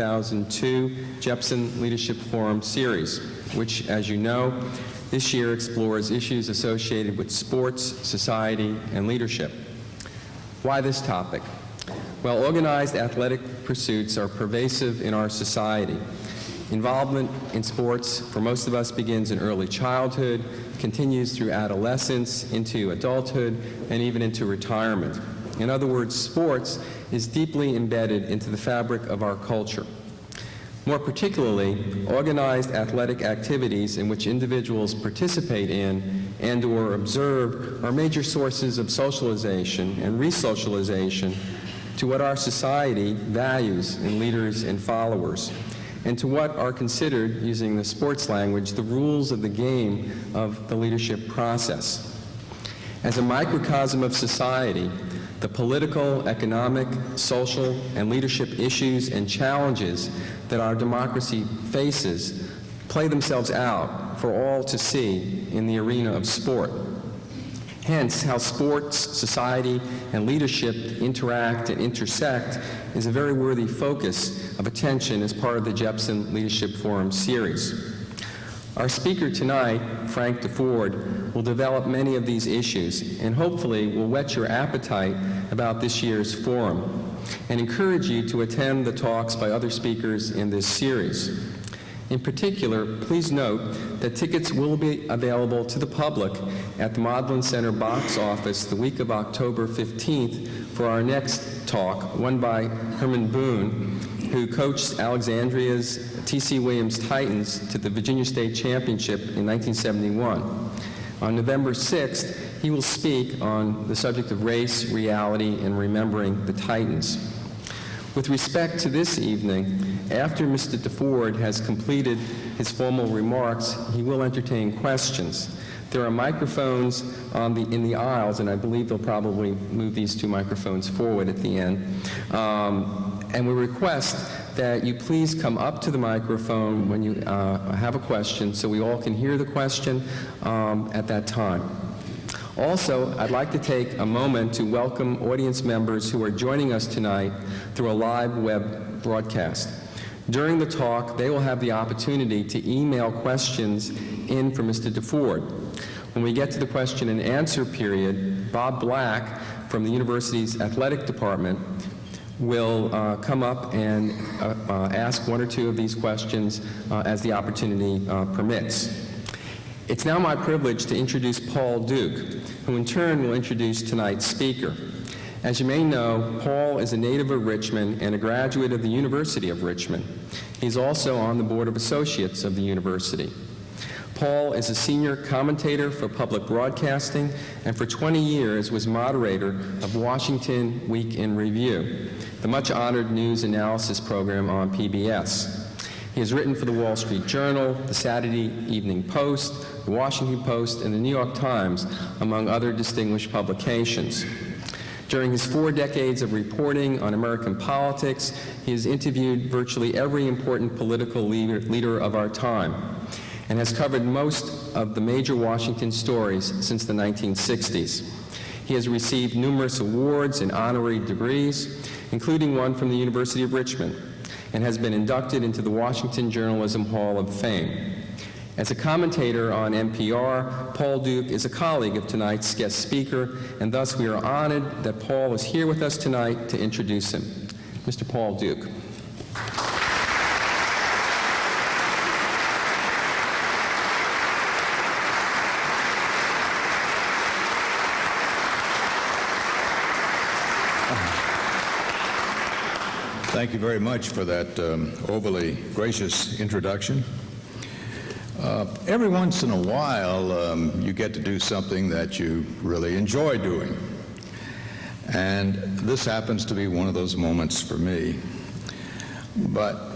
2002 Jepson Leadership Forum series, which, as you know, this year explores issues associated with sports, society, and leadership. Why this topic? Well, organized athletic pursuits are pervasive in our society. Involvement in sports for most of us begins in early childhood, continues through adolescence, into adulthood, and even into retirement. In other words, sports is deeply embedded into the fabric of our culture. More particularly, organized athletic activities in which individuals participate in and/or observe are major sources of socialization and resocialization to what our society values in leaders and followers, and to what are considered, using the sports language, the rules of the game of the leadership process. As a microcosm of society, the political, economic, social, and leadership issues and challenges that our democracy faces play themselves out for all to see in the arena of sport. Hence, how sports, society, and leadership interact and intersect is a very worthy focus of attention as part of the Jepson Leadership Forum series. Our speaker tonight, Frank Deford, will develop many of these issues and hopefully will whet your appetite about this year's forum and encourage you to attend the talks by other speakers in this series. In particular, please note that tickets will be available to the public at the Maudlin Center box office the week of October 15th for our next talk, one by Herman Boone, who coached Alexandria's T.C. Williams Titans to the Virginia State Championship in 1971. On November 6th, he will speak on the subject of race, reality, and remembering the Titans. With respect to this evening, after Mr. Deford has completed his formal remarks, he will entertain questions. There are microphones in the aisles, and I believe they'll probably move these two microphones forward at the end. And we request that you please come up to the microphone when you have a question so we all can hear the question at that time. Also, I'd like to take a moment to welcome audience members who are joining us tonight through a live web broadcast. During the talk, they will have the opportunity to email questions in for Mr. Deford. When we get to the question and answer period, Bob Black from the university's athletic department will come up and ask one or two of these questions as the opportunity permits. It's now my privilege to introduce Paul Duke, who in turn will introduce tonight's speaker. As you may know, Paul is a native of Richmond and a graduate of the University of Richmond. He's also on the Board of Associates of the university. Paul is a senior commentator for public broadcasting and for 20 years was moderator of Washington Week in Review, the much-honored news analysis program on PBS. He has written for the Wall Street Journal, the Saturday Evening Post, the Washington Post, and the New York Times, among other distinguished publications. During his 4 decades of reporting on American politics, he has interviewed virtually every important political leader of our time and has covered most of the major Washington stories since the 1960s. He has received numerous awards and honorary degrees, including one from the University of Richmond, and has been inducted into the Washington Journalism Hall of Fame. As a commentator on NPR, Paul Duke is a colleague of tonight's guest speaker, and thus we are honored that Paul is here with us tonight to introduce him. Mr. Paul Duke. Thank you very much for that overly gracious introduction. Every once in a while, you get to do something that you really enjoy doing. And this happens to be one of those moments for me. But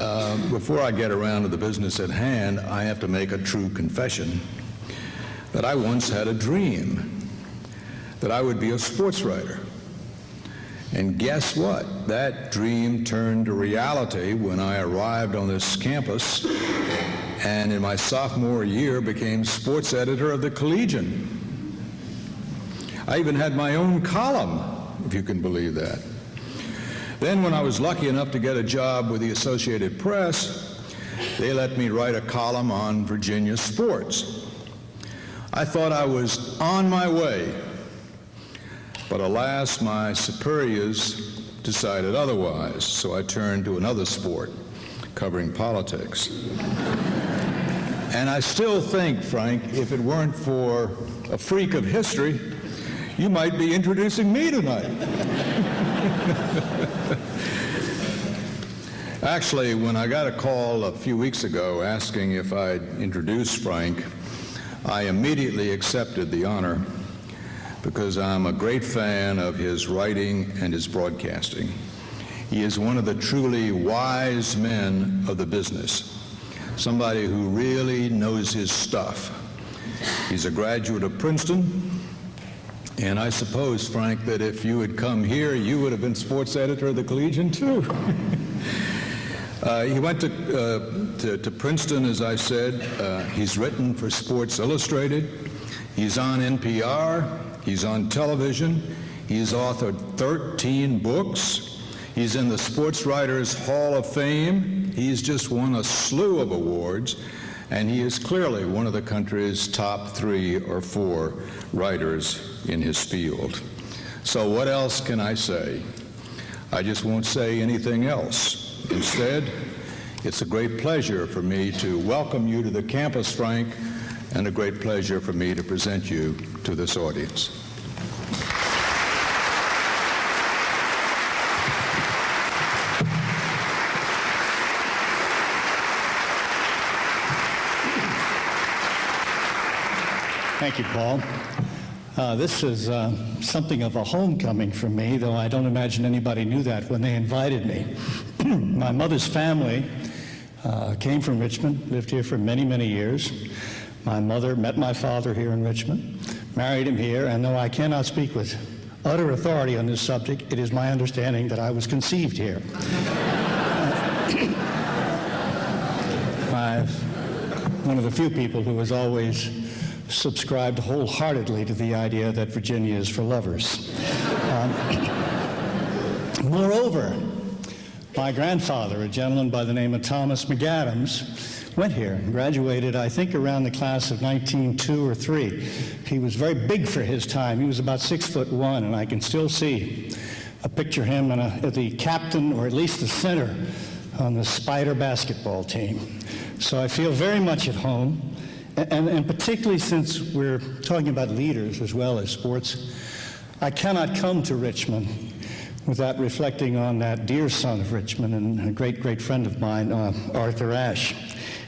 before I get around to the business at hand, I have to make a true confession that I once had a dream that I would be a sports writer. And guess what? That dream turned to reality when I arrived on this campus and in my sophomore year became sports editor of the Collegian. I even had my own column, if you can believe that. Then when I was lucky enough to get a job with the Associated Press, they let me write a column on Virginia sports. I thought I was on my way, but alas, my superiors decided otherwise, so I turned to another sport, covering politics. And I still think, Frank, if it weren't for a freak of history, you might be introducing me tonight. Actually, when I got a call a few weeks ago asking if I'd introduce Frank, I immediately accepted the honor because I'm a great fan of his writing and his broadcasting. He is one of the truly wise men of the business, somebody who really knows his stuff. He's a graduate of Princeton, and I suppose, Frank, that if you had come here, you would have been sports editor of the Collegian, too. He went to Princeton, as I said. He's written for Sports Illustrated. He's on NPR. He's on television. He's authored 13 books. He's in the Sportswriters Hall of Fame. He's just won a slew of awards, and he is clearly one of the country's top 3 or 4 writers in his field. So what else can I say? I just won't say anything else. Instead, it's a great pleasure for me to welcome you to the campus, Frank, and a great pleasure for me to present you to this audience. Thank you, Paul. This is something of a homecoming for me, though I don't imagine anybody knew that when they invited me. My mother's family came from Richmond, lived here for many, many years. My mother met my father here in Richmond, married him here, and though I cannot speak with utter authority on this subject, it is my understanding that I was conceived here. I'm one of the few people who has always subscribed wholeheartedly to the idea that Virginia is for lovers. Moreover, my grandfather, a gentleman by the name of Thomas McAdams, went here and graduated, I think, around the class of 1902 or 3. He was very big for his time. He was about 6'1", and I can still see a picture of him and the captain, or at least the center, on the Spider basketball team. So I feel very much at home. And particularly since we're talking about leaders as well as sports, I cannot come to Richmond without reflecting on that dear son of Richmond and a great, great friend of mine, Arthur Ashe.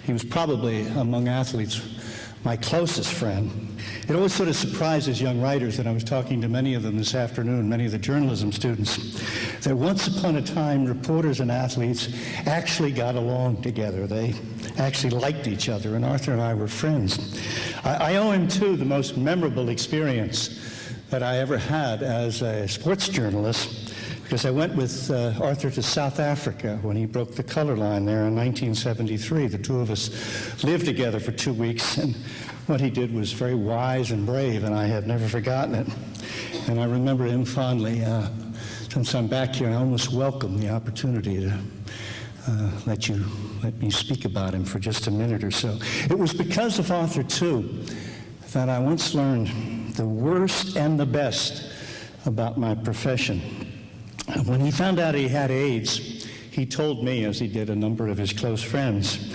He was probably, among athletes, my closest friend. It always sort of surprises young writers, and I was talking to many of them this afternoon, many of the journalism students, that once upon a time, reporters and athletes actually got along together. They actually liked each other, and Arthur and I were friends. I owe him, too, the most memorable experience that I ever had as a sports journalist, because I went with Arthur to South Africa when he broke the color line there in 1973. The two of us lived together for 2 weeks, and what he did was very wise and brave, and I have never forgotten it. And I remember him fondly. Since I'm back here, I almost welcome the opportunity to let me speak about him for just a minute or so. It was because of Arthur, too, that I once learned the worst and the best about my profession. When he found out he had AIDS, he told me, as he did a number of his close friends,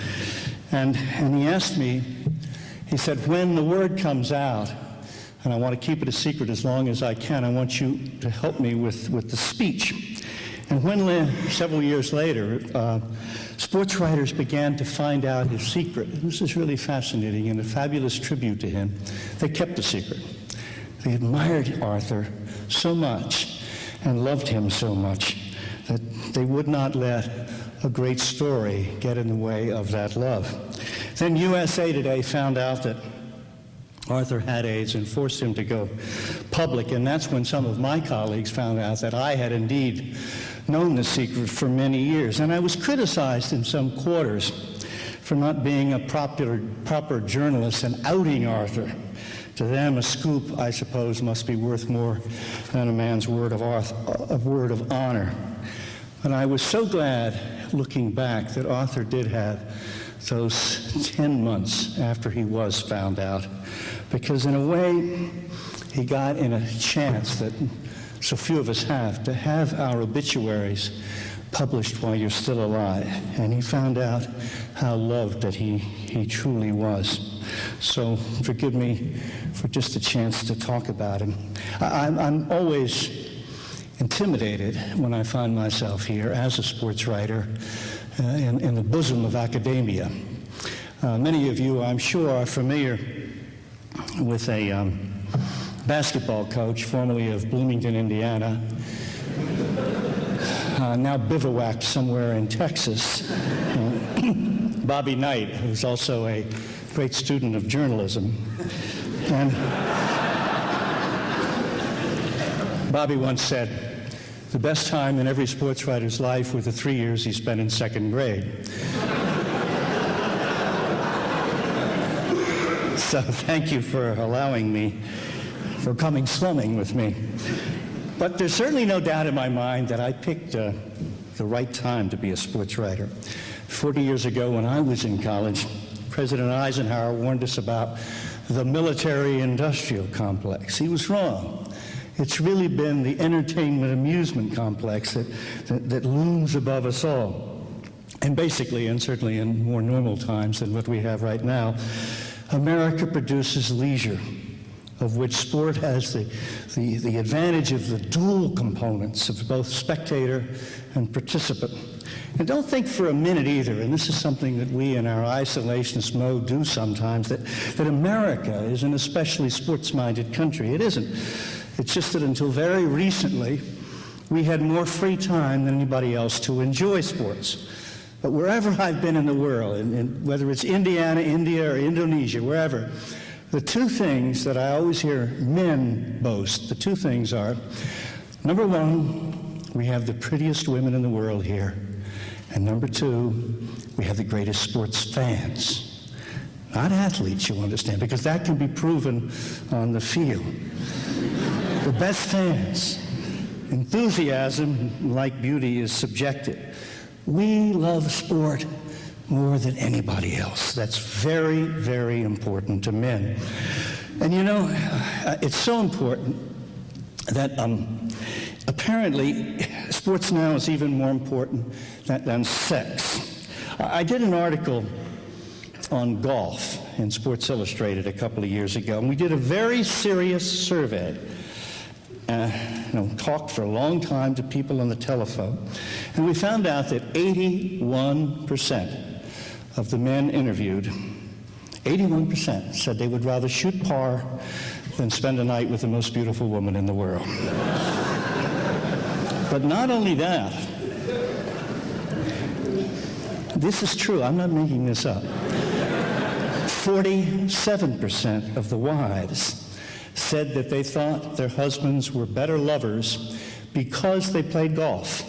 and he asked me, he said, when the word comes out, and I want to keep it a secret as long as I can, I want you to help me with the speech. And when several years later, sports writers began to find out his secret, and this is really fascinating and a fabulous tribute to him, they kept the secret. They admired Arthur so much and loved him so much that they would not let a great story get in the way of that love. Then USA Today found out that Arthur had AIDS and forced him to go public, and that's when some of my colleagues found out that I had indeed known the secret for many years. And I was criticized in some quarters for not being a proper journalist and outing Arthur. To them, a scoop, I suppose, must be worth more than a man's word of honor. And I was so glad, looking back, that Arthur did have those 10 months after he was found out, because in a way, he got in a chance that so few of us have, to have our obituaries published while you're still alive. And he found out how loved that he truly was. So forgive me for just a chance to talk about him. I'm always intimidated when I find myself here as a sports writer in the bosom of academia. Many of you, I'm sure, are familiar with a basketball coach, formerly of Bloomington, Indiana, now bivouacked somewhere in Texas, Bobby Knight, who's also a great student of journalism. And Bobby once said, the best time in every sports writer's life were the 3 years he spent in second grade. So thank you for allowing me, for coming slumming with me. But there's certainly no doubt in my mind that I picked the right time to be a sports writer. 40 years ago when I was in college, President Eisenhower warned us about the military-industrial complex. He was wrong. It's really been the entertainment-amusement complex that looms above us all. And basically, and certainly in more normal times than what we have right now, America produces leisure, of which sport has the advantage of the dual components of both spectator and participant. And don't think for a minute either, and this is something that we in our isolationist mode do sometimes, that America is an especially sports-minded country. It isn't. It's just that until very recently, we had more free time than anybody else to enjoy sports. But wherever I've been in the world, and whether it's Indiana, India, or Indonesia, wherever, the two things that I always hear men boast, the two things are, number one, we have the prettiest women in the world here. And number two, we have the greatest sports fans. Not athletes, you understand, because that can be proven on the field. The best fans. Enthusiasm, like beauty, is subjective. We love sport more than anybody else. That's very, very important to men. And you know, it's so important that apparently sports now is even more important than sex. I did an article on golf in Sports Illustrated a couple of years ago, and we did a very serious survey. Talked for a long time to people on the telephone, and we found out that 81% of the men interviewed, 81% said they would rather shoot par than spend a night with the most beautiful woman in the world. But not only that, this is true, I'm not making this up. 47% of the wives said that they thought their husbands were better lovers because they played golf.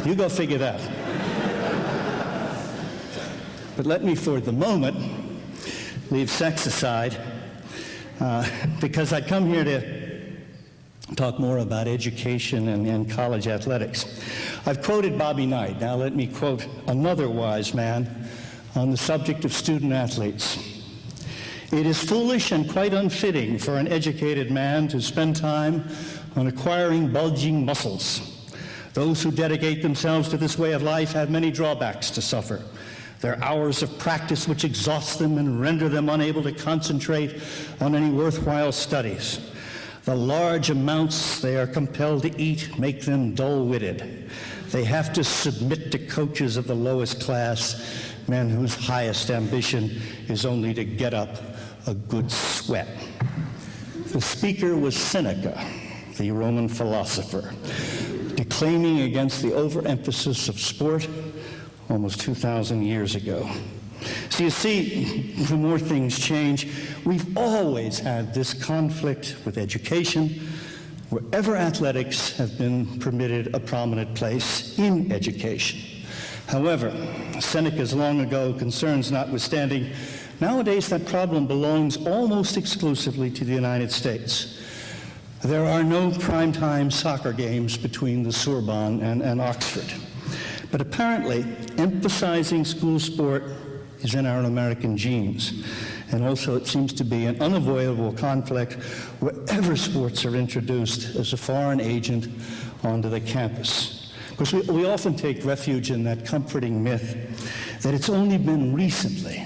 You go figure that. But let me, for the moment, leave sex aside, because I come here to talk more about education and college athletics. I've quoted Bobby Knight. Now let me quote another wise man on the subject of student athletes. It is foolish and quite unfitting for an educated man to spend time on acquiring bulging muscles. Those who dedicate themselves to this way of life have many drawbacks to suffer. Their hours of practice which exhaust them and render them unable to concentrate on any worthwhile studies. The large amounts they are compelled to eat make them dull-witted. They have to submit to coaches of the lowest class, men whose highest ambition is only to get up a good sweat. The speaker was Seneca, the Roman philosopher, declaiming against the overemphasis of sport almost 2,000 years ago. So you see, the more things change, we've always had this conflict with education, wherever athletics have been permitted a prominent place in education. However, Seneca's long ago concerns notwithstanding, nowadays that problem belongs almost exclusively to the United States. There are no primetime soccer games between the Sorbonne and Oxford. But apparently, emphasizing school sport is in our American genes. And also it seems to be an unavoidable conflict wherever sports are introduced as a foreign agent onto the campus. Because we often take refuge in that comforting myth that it's only been recently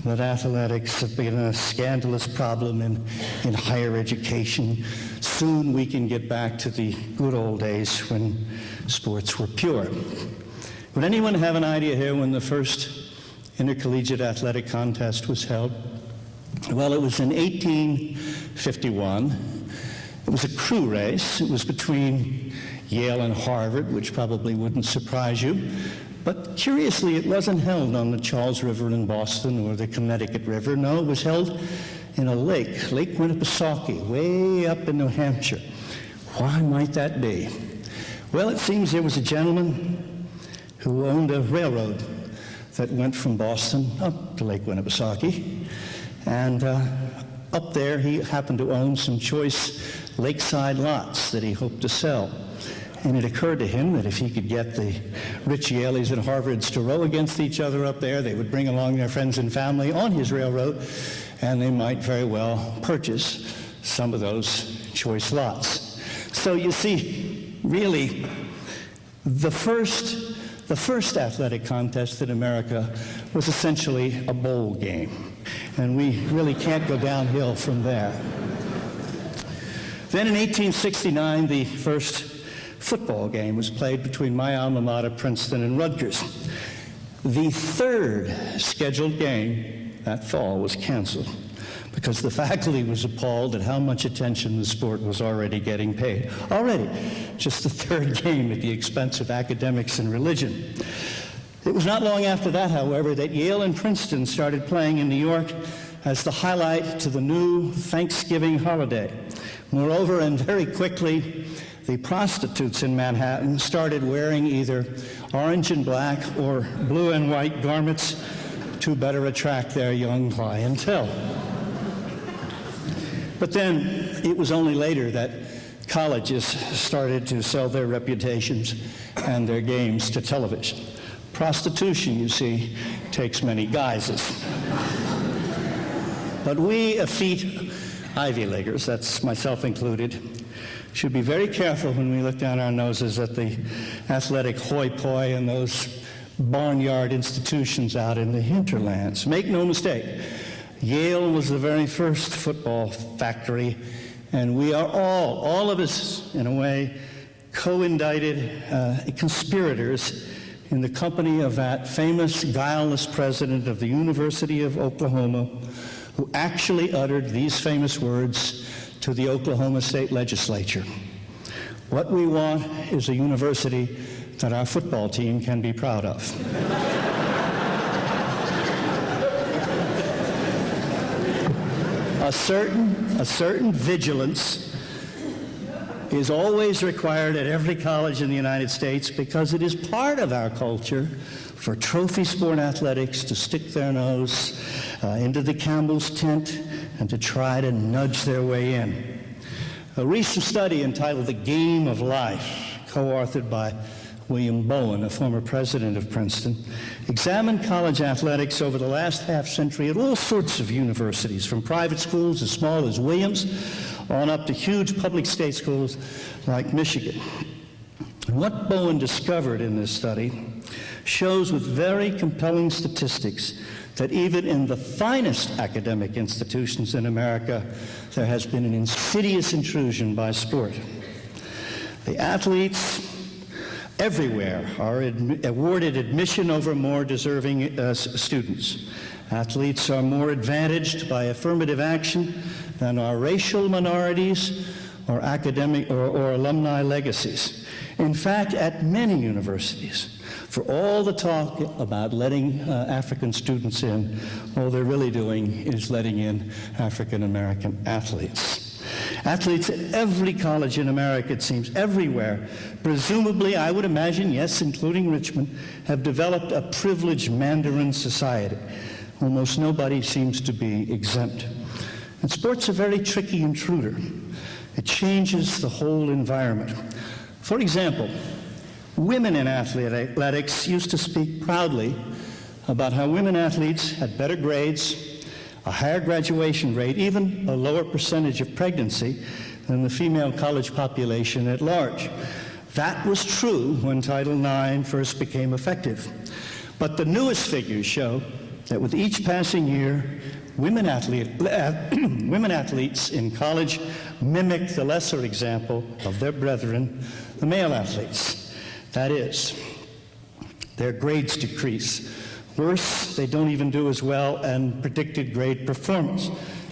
that athletics have been a scandalous problem in higher education. Soon we can get back to the good old days when sports were pure. Would anyone have an idea here when the first intercollegiate athletic contest was held? Well, it was in 1851. It was a crew race. It was between Yale and Harvard, which probably wouldn't surprise you. But curiously, it wasn't held on the Charles River in Boston or the Connecticut River. No, it was held in a lake, Lake Winnipesaukee, way up in New Hampshire. Why might that be? Well, it seems there was a gentleman who owned a railroad that went from Boston up to Lake Winnipesaukee. And up there, he happened to own some choice lakeside lots that he hoped to sell. And it occurred to him that if he could get the rich Yaleys and Harvards to row against each other up there, they would bring along their friends and family on his railroad, and they might very well purchase some of those choice lots. So you see, really, the first athletic contest in America was essentially a bowl game, and we really can't go downhill from there. Then in 1869, the first football game was played between my alma mater, Princeton, and Rutgers. The third scheduled game that fall was canceled because the faculty was appalled at how much attention the sport was already getting paid. Already, just the third game at the expense of academics and religion. It was not long after that, however, that Yale and Princeton started playing in New York as the highlight to the new Thanksgiving holiday. Moreover, and very quickly, the prostitutes in Manhattan started wearing either orange and black or blue and white garments to better attract their young clientele. But then it was only later that colleges started to sell their reputations and their games to television. Prostitution, you see, takes many guises. But we effete Ivy Leaguers, that's myself included, should be very careful when we look down our noses at the athletic hoi polloi and those barnyard institutions out in the hinterlands. Make no mistake, Yale was the very first football factory, and we are all of us, in a way, co-indicted conspirators in the company of that famous guileless president of the University of Oklahoma, who actually uttered these famous words to the Oklahoma State Legislature. What we want is a university that our football team can be proud of. A certain vigilance is always required at every college in the United States because it is part of our culture for trophy sport athletics to stick their nose into the Campbell's tent and to try to nudge their way in. A recent study entitled The Game of Life, co-authored by William Bowen, a former president of Princeton, examined college athletics over the last half-century at all sorts of universities, from private schools as small as Williams on up to huge public state schools like Michigan. And what Bowen discovered in this study shows with very compelling statistics that even in the finest academic institutions in America, there has been an insidious intrusion by sport. The athletes everywhere are awarded admission over more deserving students. Athletes are more advantaged by affirmative action than are racial minorities or academic or alumni legacies. In fact, at many universities, for all the talk about letting African students in, all they're really doing is letting in African American athletes. Athletes at every college in America, it seems, everywhere, presumably, I would imagine, yes, including Richmond, have developed a privileged Mandarin society. Almost nobody seems to be exempt. And sport's a very tricky intruder. It changes the whole environment. For example, Women in athletics used to speak proudly about how women athletes had better grades, a higher graduation rate, even a lower percentage of pregnancy than the female college population at large. That was true when Title IX first became effective. But the newest figures show that with each passing year, women athletes in college mimic the lesser example of their brethren, the male athletes. That is, their grades decrease. Worse, they don't even do as well in predicted grade performance.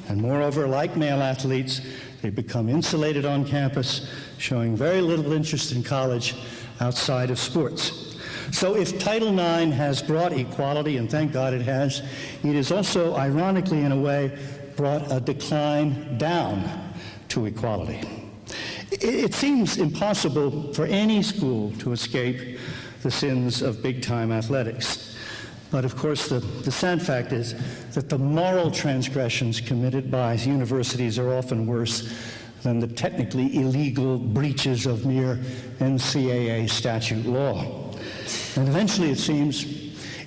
And moreover, like male athletes, they become insulated on campus, showing very little interest in college outside of sports. So if Title IX has brought equality, and thank God it has, it has also, ironically in a way, brought a decline down to equality. It seems impossible for any school to escape the sins of big-time athletics. But of course, the sad fact is that the moral transgressions committed by universities are often worse than the technically illegal breaches of mere NCAA statute law. And eventually, it seems,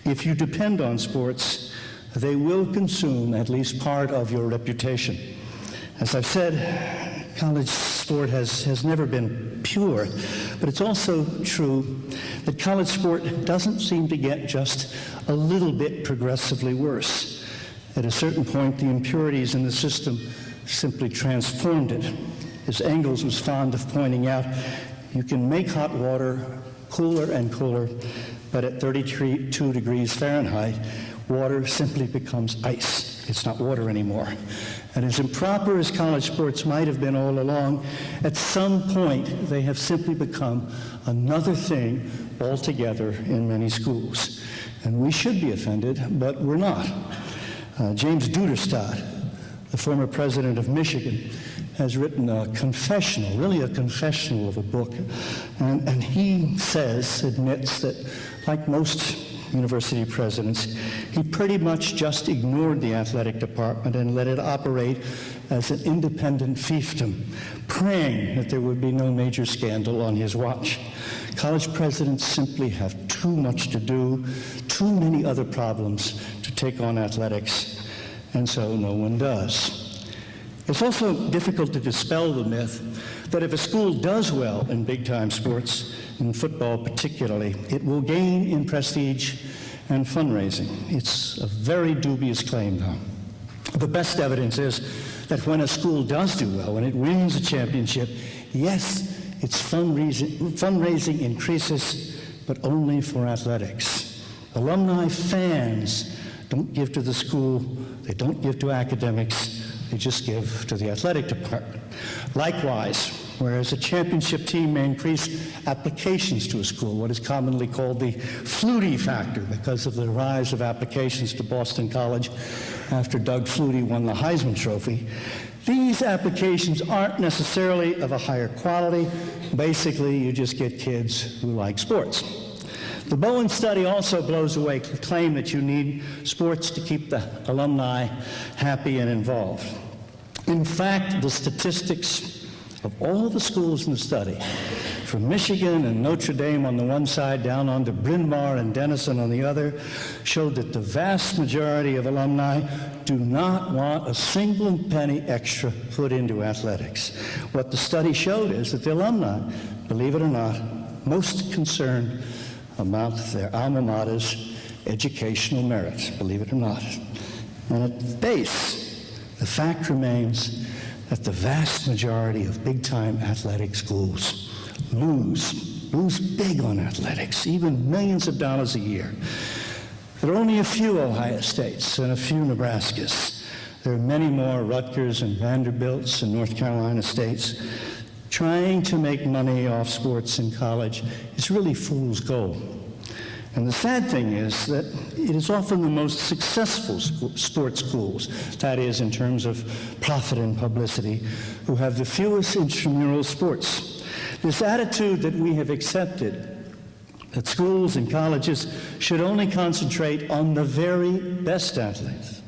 if you depend on sports, they will consume at least part of your reputation. As I've said, college sport has never been pure, but it's also true that college sport doesn't seem to get just a little bit progressively worse. At a certain point, the impurities in the system simply transformed it. As Engels was fond of pointing out, you can make hot water cooler and cooler, but at 32 degrees Fahrenheit, water simply becomes ice. It's not water anymore. And as improper as college sports might have been all along, at some point they have simply become another thing altogether in many schools. And we should be offended, but we're not. James Duderstadt, the former president of Michigan, has written a confessional, really a confessional of a book. And he admits that, like most university presidents, he pretty much just ignored the athletic department and let it operate as an independent fiefdom, praying that there would be no major scandal on his watch. College presidents simply have too much to do, too many other problems to take on athletics, and so no one does. It's also difficult to dispel the myth that if a school does well in big-time sports, in football particularly, it will gain in prestige and fundraising. It's a very dubious claim, though. The best evidence is that when a school does do well, when it wins a championship, yes, its fundraising increases, but only for athletics. Alumni fans don't give to the school, they don't give to academics, they just give to the athletic department. Likewise, whereas a championship team may increase applications to a school, what is commonly called the Flutie factor, because of the rise of applications to Boston College after Doug Flutie won the Heisman Trophy, these applications aren't necessarily of a higher quality. Basically, you just get kids who like sports. The Bowen study also blows away the claim that you need sports to keep the alumni happy and involved. In fact, the statistics of all the schools in the study, from Michigan and Notre Dame on the one side down on to Bryn Mawr and Denison on the other, showed that the vast majority of alumni do not want a single penny extra put into athletics. What the study showed is that the alumni, believe it or not, most concerned about their alma mater's educational merits, believe it or not. And at the base, the fact remains that the vast majority of big-time athletic schools lose big on athletics, even millions of dollars a year. There are only a few Ohio States and a few Nebraskas. There are many more Rutgers and Vanderbilts and North Carolina states. Trying to make money off sports in college is really fool's gold. And the sad thing is that it is often the most successful sports schools, that is, in terms of profit and publicity, who have the fewest intramural sports. This attitude that we have accepted, that schools and colleges should only concentrate on the very best athletes,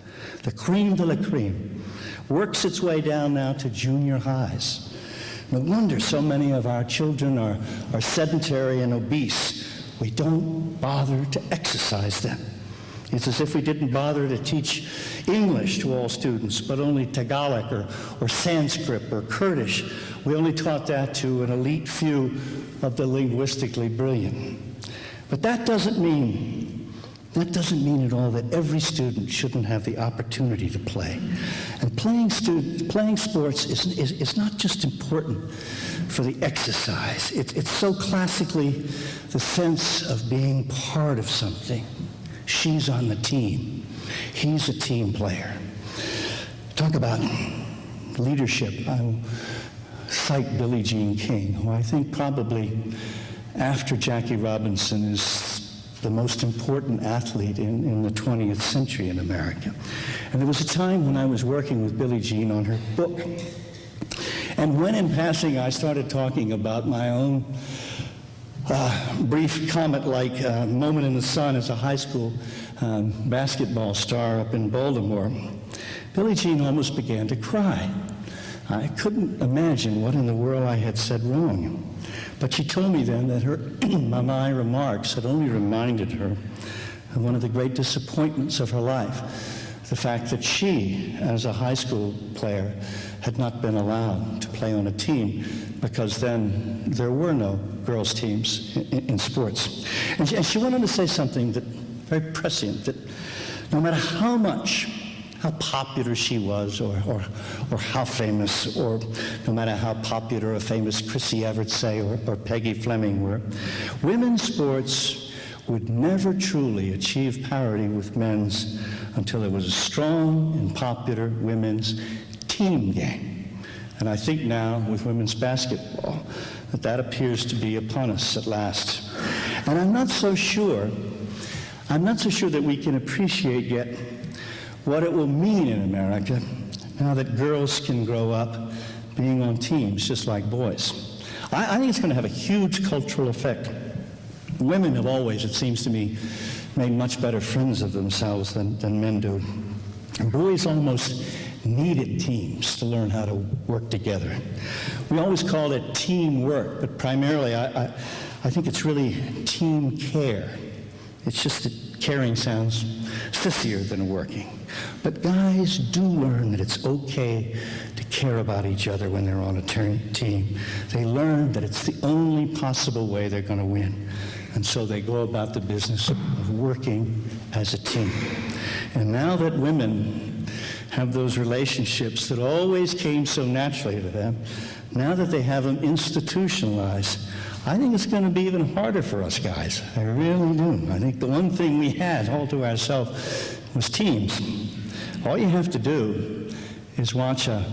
the cream de la cream, works its way down now to junior highs. No wonder so many of our children are sedentary and obese. We don't bother to exercise them. It's as if we didn't bother to teach English to all students, but only Tagalog or Sanskrit or Kurdish. We only taught that to an elite few of the linguistically brilliant. But that doesn't mean at all that every student shouldn't have the opportunity to play. And playing sports is not just important for the exercise. It's so classically the sense of being part of something. She's on the team. He's a team player. Talk about leadership. I will cite Billie Jean King, who I think probably after Jackie Robinson is the most important athlete in the 20th century in America. And there was a time when I was working with Billie Jean on her book. And when in passing I started talking about my own brief comet-like moment in the sun as a high school basketball star up in Baltimore, Billie Jean almost began to cry. I couldn't imagine what in the world I had said wrong. But she told me then that my remarks had only reminded her of one of the great disappointments of her life, the fact that she, as a high school player, had not been allowed to play on a team, because then there were no girls' teams in sports. And she went on to say something that very prescient, that no matter how popular she was, or how famous, or no matter how popular a famous Chrissy Everett say or Peggy Fleming were, women's sports would never truly achieve parity with men's until there was a strong and popular women's team game. And I think now with women's basketball that appears to be upon us at last. And I'm not so sure that we can appreciate yet what it will mean in America now that girls can grow up being on teams just like boys. I think it's going to have a huge cultural effect. Women have always, it seems to me, made much better friends of themselves than men do. And boys almost needed teams to learn how to work together. We always call it teamwork, but primarily I think it's really team care. It's just that caring sounds sissier than working. But guys do learn that it's okay to care about each other when they're on a team. They learn that it's the only possible way they're going to win. And so they go about the business of working as a team. And now that women have those relationships that always came so naturally to them, now that they have them institutionalized, I think it's going to be even harder for us guys. I really do. I think the one thing we had all to ourselves was teams. All you have to do is watch a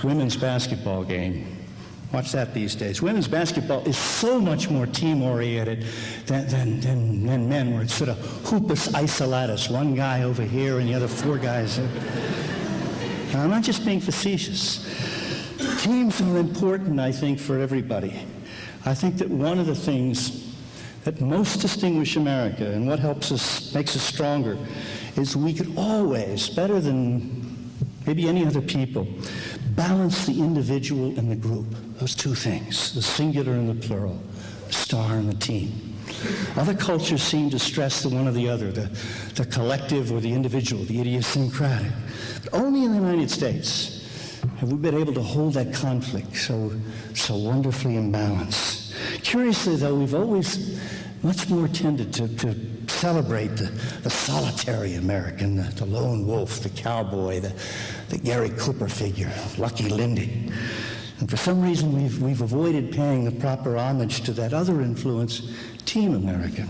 women's basketball game. Watch that these days. Women's basketball is so much more team-oriented than men, where it's sort of hoopus isolatus, one guy over here and the other four guys. Now, I'm not just being facetious. Teams are important, I think, for everybody. I think that one of the things that most distinguish America and what makes us stronger is we could always, better than maybe any other people, balance the individual and the group. Those two things, the singular and the plural, the star and the team. Other cultures seem to stress the one or the other, the collective or the individual, the idiosyncratic. But only in the United States have we been able to hold that conflict so wonderfully in balance. Curiously, though, we've always much more tended to celebrate the solitary American, the lone wolf, the cowboy, the Gary Cooper figure, Lucky Lindy. And for some reason, we've avoided paying the proper homage to that other influence, Team America.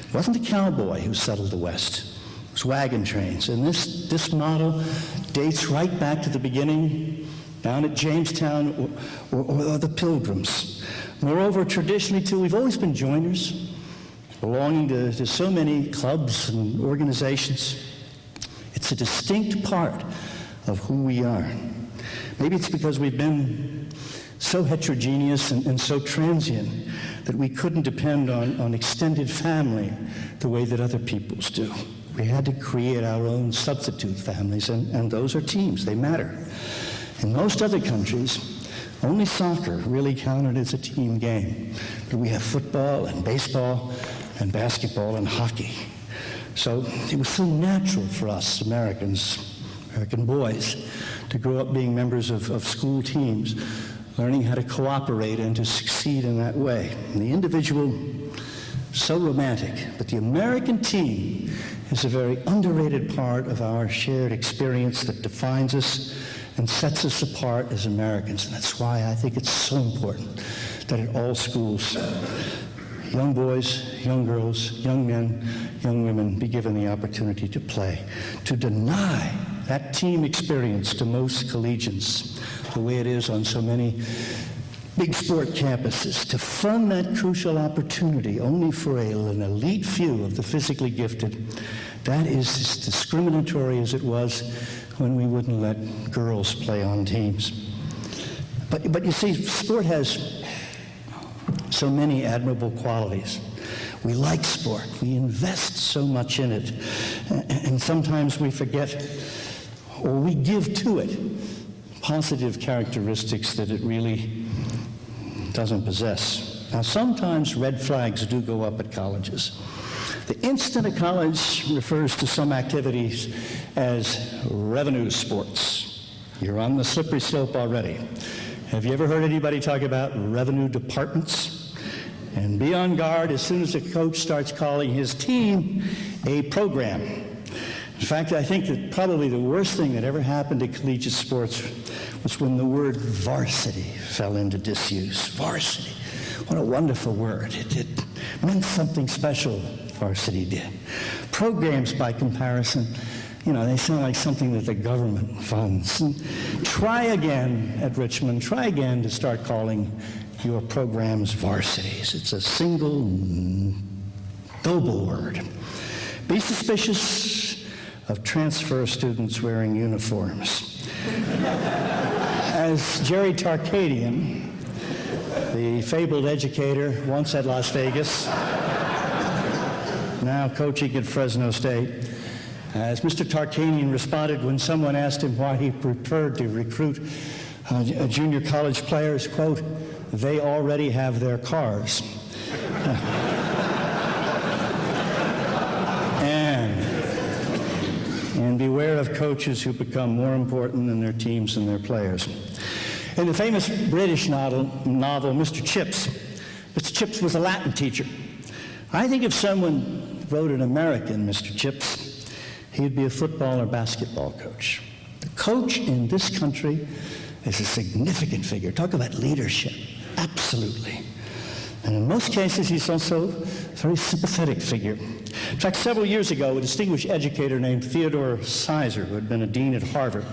It wasn't the cowboy who settled the West. It was wagon trains. And this model dates right back to the beginning, down at Jamestown or the Pilgrims. Moreover, traditionally, too, we've always been joiners, belonging to so many clubs and organizations. It's a distinct part of who we are. Maybe it's because we've been so heterogeneous and so transient that we couldn't depend on extended family the way that other peoples do. We had to create our own substitute families, and those are teams. They matter. In most other countries, Only soccer really counted as a team game. But we have football and baseball and basketball and hockey. So it was so natural for us Americans, American boys, to grow up being members of school teams, learning how to cooperate and to succeed in that way. And the individual, so romantic, but the American team is a very underrated part of our shared experience that defines us and sets us apart as Americans. And that's why I think it's so important that at all schools, young boys, young girls, young men, young women be given the opportunity to play. To deny that team experience to most collegians, the way it is on so many big sport campuses, to fund that crucial opportunity only for an elite few of the physically gifted, that is as discriminatory as it was when we wouldn't let girls play on teams. But you see, sport has so many admirable qualities. We like sport. We invest so much in it. And sometimes we forget, or we give to it, positive characteristics that it really doesn't possess. Now, sometimes red flags do go up at colleges. The instant a college refers to some activities as revenue sports, you're on the slippery slope already. Have you ever heard anybody talk about revenue departments? And be on guard as soon as a coach starts calling his team a program. In fact, I think that probably the worst thing that ever happened to collegiate sports was when the word varsity fell into disuse. Varsity. What a wonderful word. It meant something special, varsity did. Programs, by comparison, they sound like something that the government funds. And try again at Richmond, try again to start calling your programs varsities. It's a single, noble word. Be suspicious of transfer students wearing uniforms. As Jerry Tarkanian, the fabled educator once at Las Vegas, now coaching at Fresno State, as Mr. Tarkanian responded when someone asked him why he preferred to recruit junior college players, quote, "They already have their cars." And beware of coaches who become more important than their teams and their players. In the famous British novel, Mr. Chips was a Latin teacher. I think if someone wrote an American Mr. Chips, he'd be a football or basketball coach. The coach in this country is a significant figure. Talk about leadership. Absolutely. And in most cases, he's also a very sympathetic figure. In fact, several years ago, a distinguished educator named Theodore Sizer, who had been a dean at Harvard,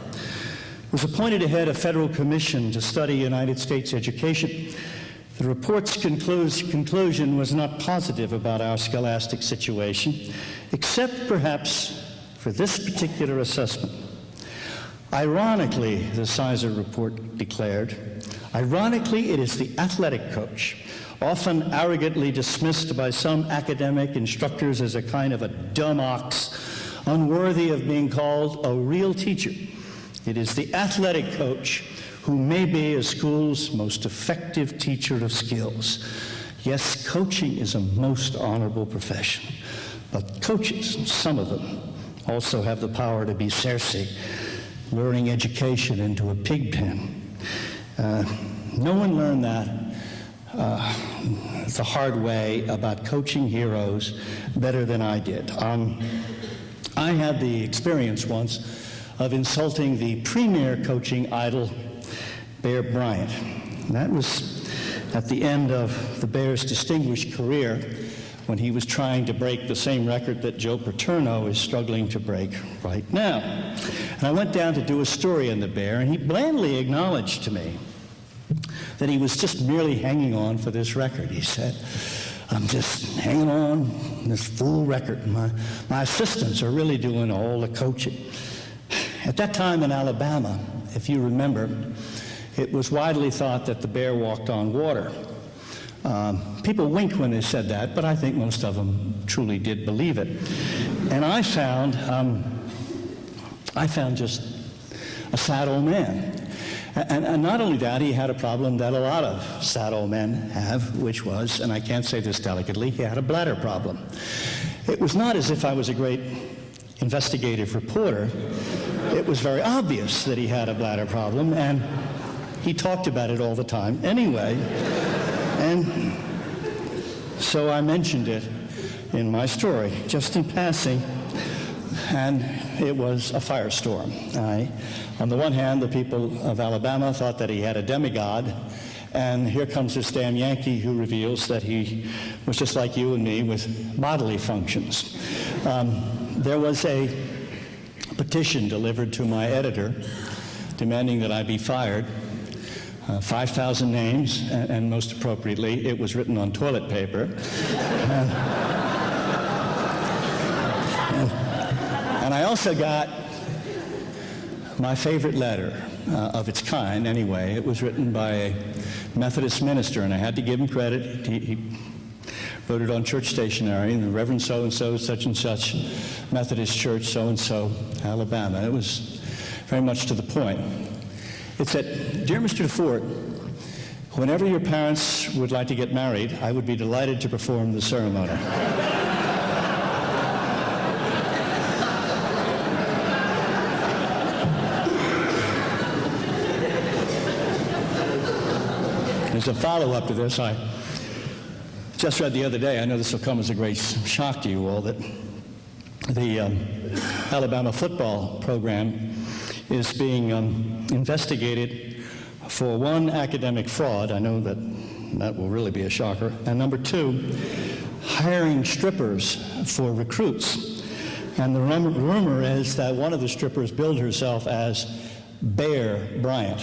was appointed to head a federal commission to study United States education. The report's conclusion was not positive about our scholastic situation, except perhaps for this particular assessment. Ironically, the Sizer report declared, ironically, it is the athletic coach, often arrogantly dismissed by some academic instructors as a kind of a dumb ox, unworthy of being called a real teacher. It is the athletic coach who may be a school's most effective teacher of skills. Yes, coaching is a most honorable profession, but coaches, some of them, also have the power to be Circe, luring education into a pig pen. No one learned that the hard way about coaching heroes better than I did. I had the experience once of insulting the premier coaching idol, Bear Bryant. And that was at the end of the Bears' distinguished career when he was trying to break the same record that Joe Paterno is struggling to break right now. And I went down to do a story on the Bear, and he blandly acknowledged to me that he was just merely hanging on for this record. He said, "I'm just hanging on this full record. My assistants are really doing all the coaching." At that time in Alabama, if you remember, it was widely thought that the Bear walked on water. People wink when they said that, but I think most of them truly did believe it. And I found just a sad old man. And not only that, he had a problem that a lot of sad old men have, which was, and I can't say this delicately, he had a bladder problem. It was not as if I was a great investigative reporter. It was very obvious that he had a bladder problem, and he talked about it all the time anyway. And so I mentioned it in my story, just in passing, and it was a firestorm. On the one hand, the people of Alabama thought that he had a demigod, and here comes this damn Yankee who reveals that he was just like you and me with bodily functions. There was a petition delivered to my editor demanding that I be fired. 5,000 names, and most appropriately, it was written on toilet paper. And I also got my favorite letter of its kind, anyway. It was written by a Methodist minister, and I had to give him credit. He wrote it on church stationery, and the Reverend so-and-so, such and such, Methodist Church, so-and-so, Alabama. It was very much to the point. It said, "Dear Mr. Deford, whenever your parents would like to get married, I would be delighted to perform the ceremony." As a follow-up to this, I just read the other day, I know this will come as a great shock to you all, that the Alabama football program is being investigated for one, academic fraud. I know that will really be a shocker. And number two, hiring strippers for recruits. And the rumor is that one of the strippers billed herself as Bear Bryant.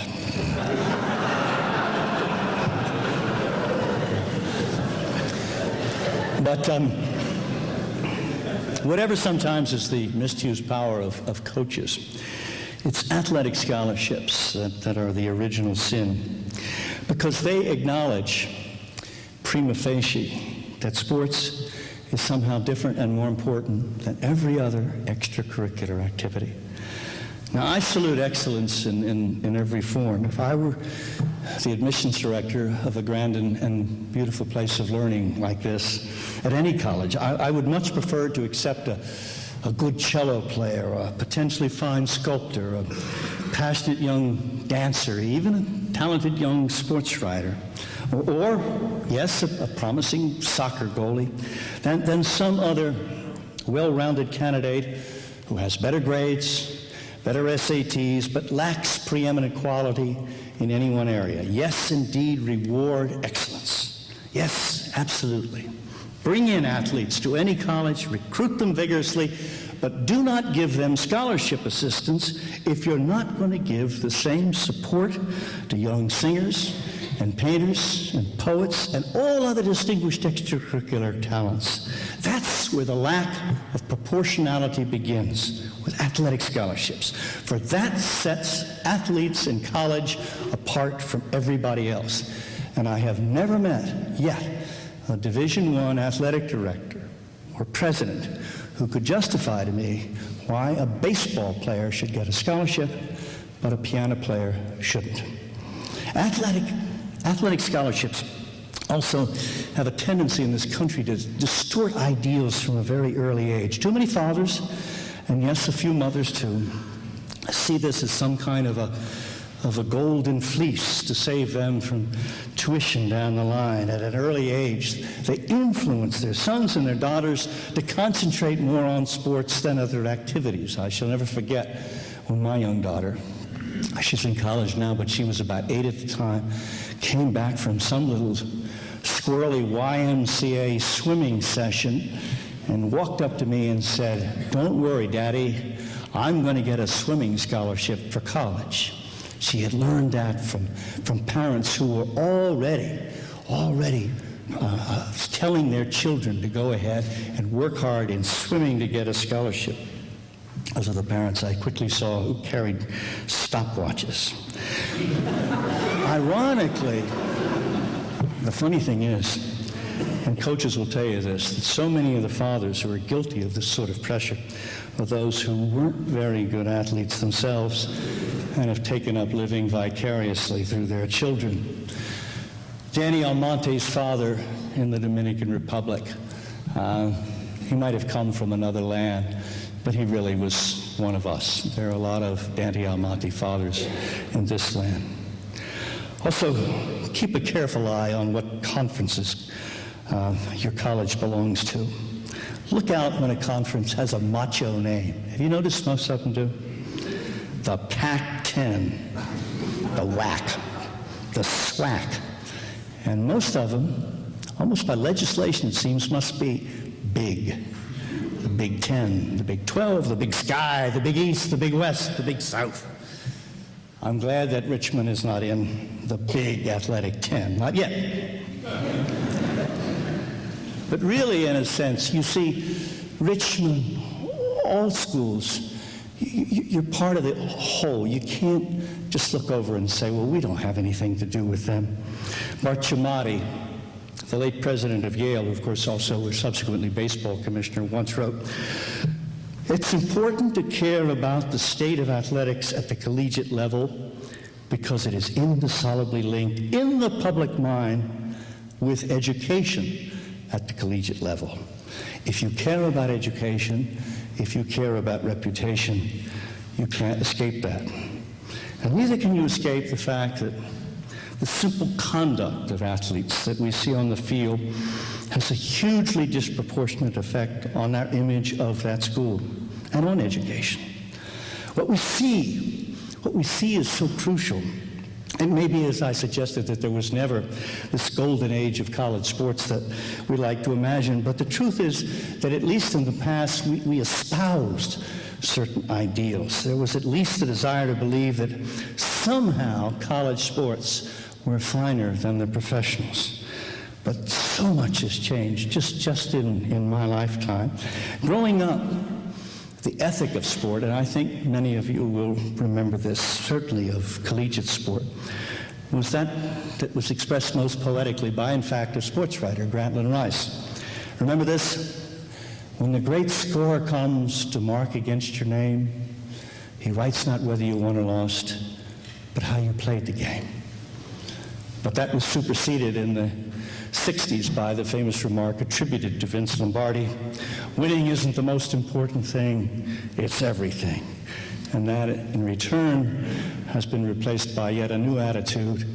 But whatever sometimes is the misused power of coaches, it's athletic scholarships that are the original sin, because they acknowledge prima facie that sports is somehow different and more important than every other extracurricular activity. Now, I salute excellence in every form. If I were the admissions director of a grand and beautiful place of learning like this at any college, I would much prefer to accept a good cello player, a potentially fine sculptor, a passionate young dancer, even a talented young sports writer, or yes, a promising soccer goalie, than some other well-rounded candidate who has better grades, better SATs, but lacks preeminent quality in any one area. Yes, indeed, reward excellence. Yes, absolutely. Bring in athletes to any college, recruit them vigorously, but do not give them scholarship assistance if you're not going to give the same support to young singers and painters and poets and all other distinguished extracurricular talents. That's where the lack of proportionality begins, with athletic scholarships. For that sets athletes in college apart from everybody else. And I have never met yet a Division I athletic director or president who could justify to me why a baseball player should get a scholarship, but a piano player shouldn't. Athletic scholarships also have a tendency in this country to distort ideals from a very early age. Too many fathers, and yes, a few mothers too, see this as some kind of a golden fleece to save them from tuition down the line. At an early age, they influence their sons and their daughters to concentrate more on sports than other activities. I shall never forget when my young daughter, she's in college now, but she was about 8 at the time, came back from some little squirrely YMCA swimming session and walked up to me and said, "Don't worry, Daddy, I'm going to get a swimming scholarship for college." She had learned that from parents who were already telling their children to go ahead and work hard in swimming to get a scholarship. Those are the parents I quickly saw who carried stopwatches. Ironically, the funny thing is, and coaches will tell you this, that so many of the fathers who are guilty of this sort of pressure are those who weren't very good athletes themselves and have taken up living vicariously through their children. Danny Almonte's father in the Dominican Republic, he might have come from another land, but he really was one of us. There are a lot of Danny Almonte fathers in this land. Also, keep a careful eye on what conferences your college belongs to. Look out when a conference has a macho name. Have you noticed most of them do? The Pac-10, the WAC, the SWAC. And most of them, almost by legislation it seems, must be big. The Big 10, the Big 12, the Big Sky, the Big East, the Big West, the Big South. I'm glad that Richmond is not in the big athletic 10, not yet. But really, in a sense, you see, Richmond, all schools, you're part of the whole. You can't just look over and say, well, we don't have anything to do with them. Bart Giamatti, the late president of Yale, who of course also was subsequently baseball commissioner, once wrote, "It's important to care about the state of athletics at the collegiate level because it is indissolubly linked in the public mind with education at the collegiate level. If you care about education, if you care about reputation, you can't escape that. And neither can you escape the fact that the simple conduct of athletes that we see on the field has a hugely disproportionate effect on our image of that school and on education. What we see is so crucial. And maybe, as I suggested, that there was never this golden age of college sports that we like to imagine. But the truth is that at least in the past, we espoused certain ideals. There was at least a desire to believe that somehow college sports were finer than the professionals. But so much has changed just in my lifetime. Growing up, the ethic of sport, and I think many of you will remember this, certainly of collegiate sport, was that was expressed most poetically by, in fact, a sportswriter, Grantland Rice. Remember this? When the great scorer comes to mark against your name, he writes not whether you won or lost, but how you played the game. But that was superseded in the 60s by the famous remark attributed to Vince Lombardi, winning isn't the most important thing, it's everything. And that, in return, has been replaced by yet a new attitude,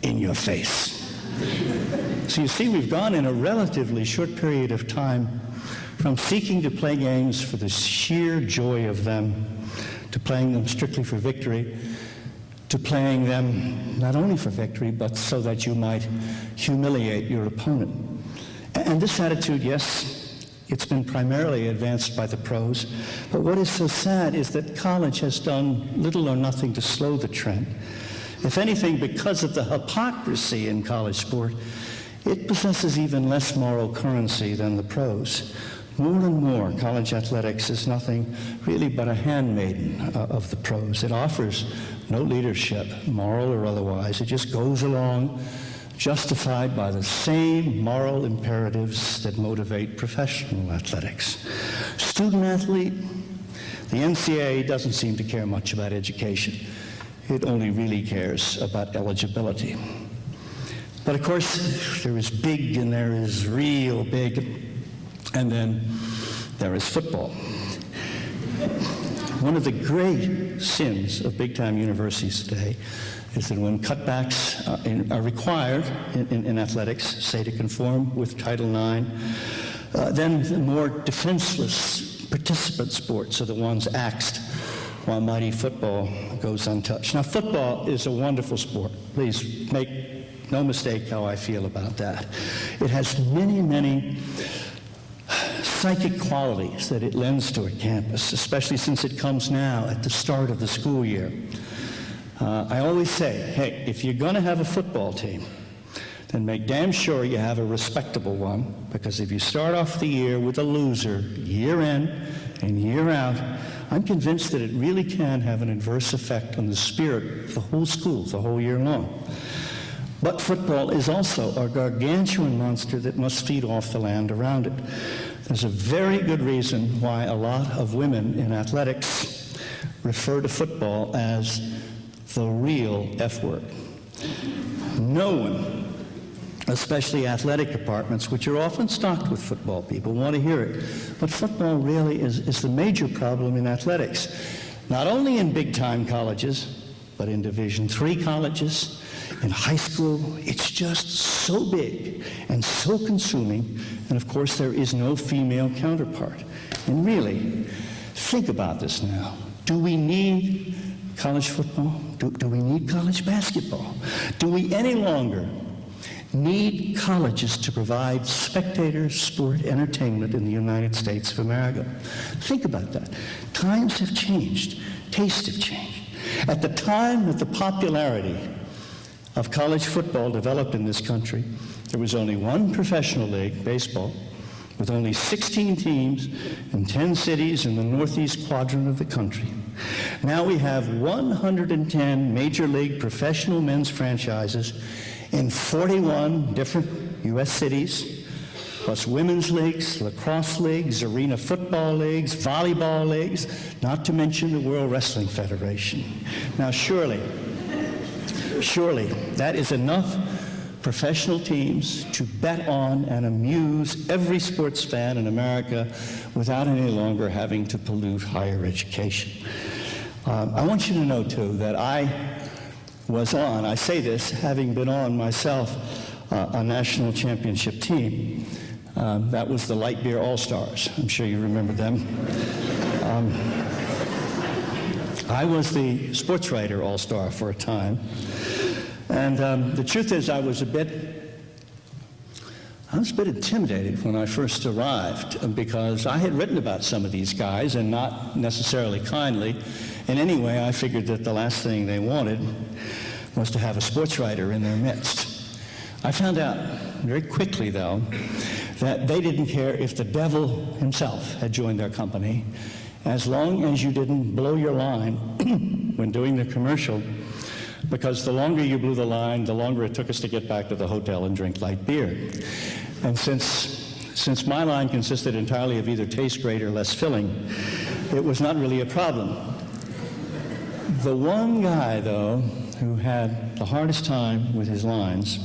in your face. So you see, we've gone in a relatively short period of time from seeking to play games for the sheer joy of them, to playing them strictly for victory, to playing them not only for victory, but so that you might humiliate your opponent. And this attitude, yes, it's been primarily advanced by the pros, but what is so sad is that college has done little or nothing to slow the trend. If anything, because of the hypocrisy in college sport, it possesses even less moral currency than the pros. More and more, college athletics is nothing really but a handmaiden of the pros. It offers no leadership, moral or otherwise. It just goes along, justified by the same moral imperatives that motivate professional athletics. Student athlete, the NCAA doesn't seem to care much about education. It only really cares about eligibility. But of course, there is big and there is real big. And then there is football. One of the great sins of big-time universities today is that when cutbacks are required in athletics, say to conform with Title IX, then the more defenseless participant sports are the ones axed, while mighty football goes untouched. Now, football is a wonderful sport. Please make no mistake how I feel about that. It has many, many psychic qualities that it lends to a campus, especially since it comes now at the start of the school year. I always say, hey, if you're going to have a football team, then make damn sure you have a respectable one, because if you start off the year with a loser year in and year out, I'm convinced that it really can have an adverse effect on the spirit of the whole school the whole year long. But football is also a gargantuan monster that must feed off the land around it. There's a very good reason why a lot of women in athletics refer to football as the real F word. No one, especially athletic departments, which are often stocked with football people, want to hear it. But football really is the major problem in athletics, not only in big-time colleges, but in Division III colleges, in high school. It's just so big and so consuming, and of course there is no female counterpart. And really, think about this now. Do we need college football? Do we need college basketball? Do we any longer need colleges to provide spectator sport entertainment in the United States of America? Think about that. Times have changed. Tastes have changed. At the time that the popularity of college football developed in this country, there was only one professional league, baseball, with only 16 teams in 10 cities in the northeast quadrant of the country. Now we have 110 major league professional men's franchises in 41 different U.S. cities, plus women's leagues, lacrosse leagues, arena football leagues, volleyball leagues, not to mention the World Wrestling Federation. Now surely that is enough professional teams to bet on and amuse every sports fan in America without any longer having to pollute higher education. I want you to know, too, that I say this having been on myself a national championship team. That was the Light Beer All-Stars. I'm sure you remember them. I was the sportswriter All-Star for a time. And the truth is I was a bit intimidated when I first arrived because I had written about some of these guys, and not necessarily kindly. And anyway, I figured that the last thing they wanted was to have a sportswriter in their midst. I found out very quickly, though, that they didn't care if the devil himself had joined their company, as long as you didn't blow your line when doing the commercial, because the longer you blew the line, the longer it took us to get back to the hotel and drink light beer. And since my line consisted entirely of either taste great or less filling, it was not really a problem. The one guy, though, who had the hardest time with his lines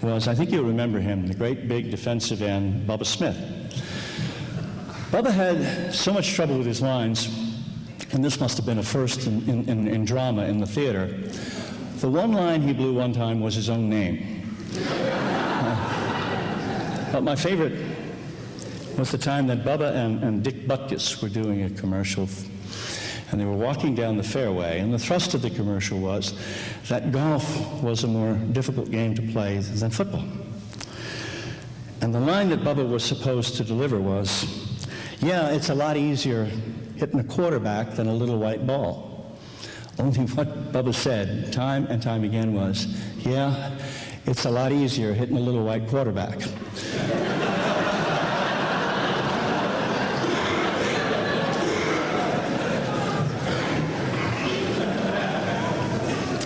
was, I think you'll remember him, the great big defensive end, Bubba Smith. Bubba had so much trouble with his lines, and this must have been a first in drama in the theater. The one line he blew one time was his own name. But my favorite was the time that Bubba and Dick Butkus were doing a commercial, and they were walking down the fairway, and the thrust of the commercial was that golf was a more difficult game to play than football. And the line that Bubba was supposed to deliver was, yeah, it's a lot easier hitting a quarterback than a little white ball. Only what Bubba said time and time again was, yeah, it's a lot easier hitting a little white quarterback.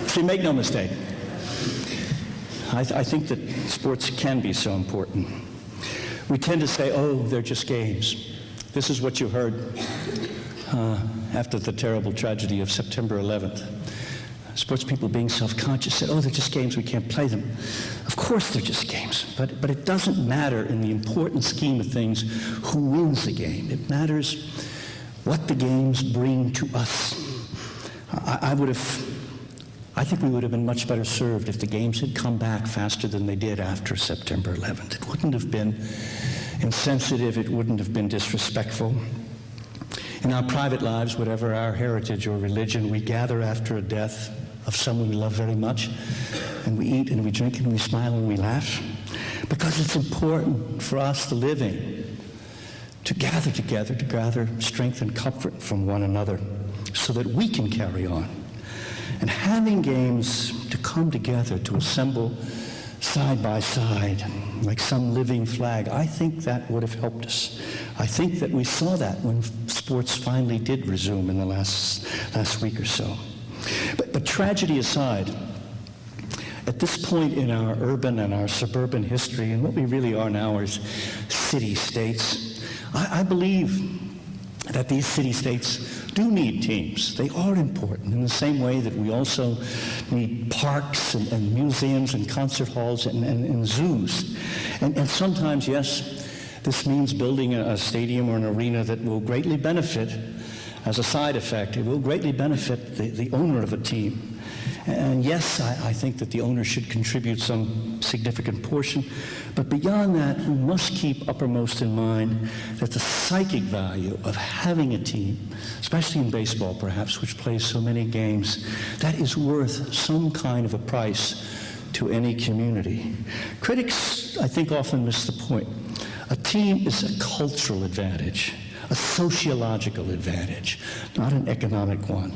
See, make no mistake. I think that sports can be so important. We tend to say, oh, they're just games. This is what you heard after the terrible tragedy of September 11th. Sports people being self-conscious said, oh, they're just games, we can't play them. Of course they're just games, but it doesn't matter in the important scheme of things who wins the game. It matters what the games bring to us. I think we would have been much better served if the games had come back faster than they did after September 11th. It wouldn't have been insensitive, it wouldn't have been disrespectful. In our private lives, whatever our heritage or religion, we gather after a death of someone we love very much, and we eat and we drink and we smile and we laugh, because it's important for us, the living, to gather together, to gather strength and comfort from one another so that we can carry on. And having games to come together, to assemble side by side, like some living flag, I think that would have helped us. I think that we saw that when sports finally did resume in the last week or so. But tragedy aside, At this point in our urban and our suburban history, and what we really are now is city-states, I believe that these city-states do need teams. They are important in the same way that we also need parks and museums and concert halls and zoos. And sometimes, yes, this means building a stadium or an arena that will greatly benefit, as a side effect, it will greatly benefit the owner of a team. And yes, I think that the owner should contribute some significant portion, but beyond that, we must keep uppermost in mind that the psychic value of having a team, especially in baseball perhaps, which plays so many games, that is worth some kind of a price to any community. Critics, I think, often miss the point. A team is a cultural advantage, a sociological advantage, not an economic one.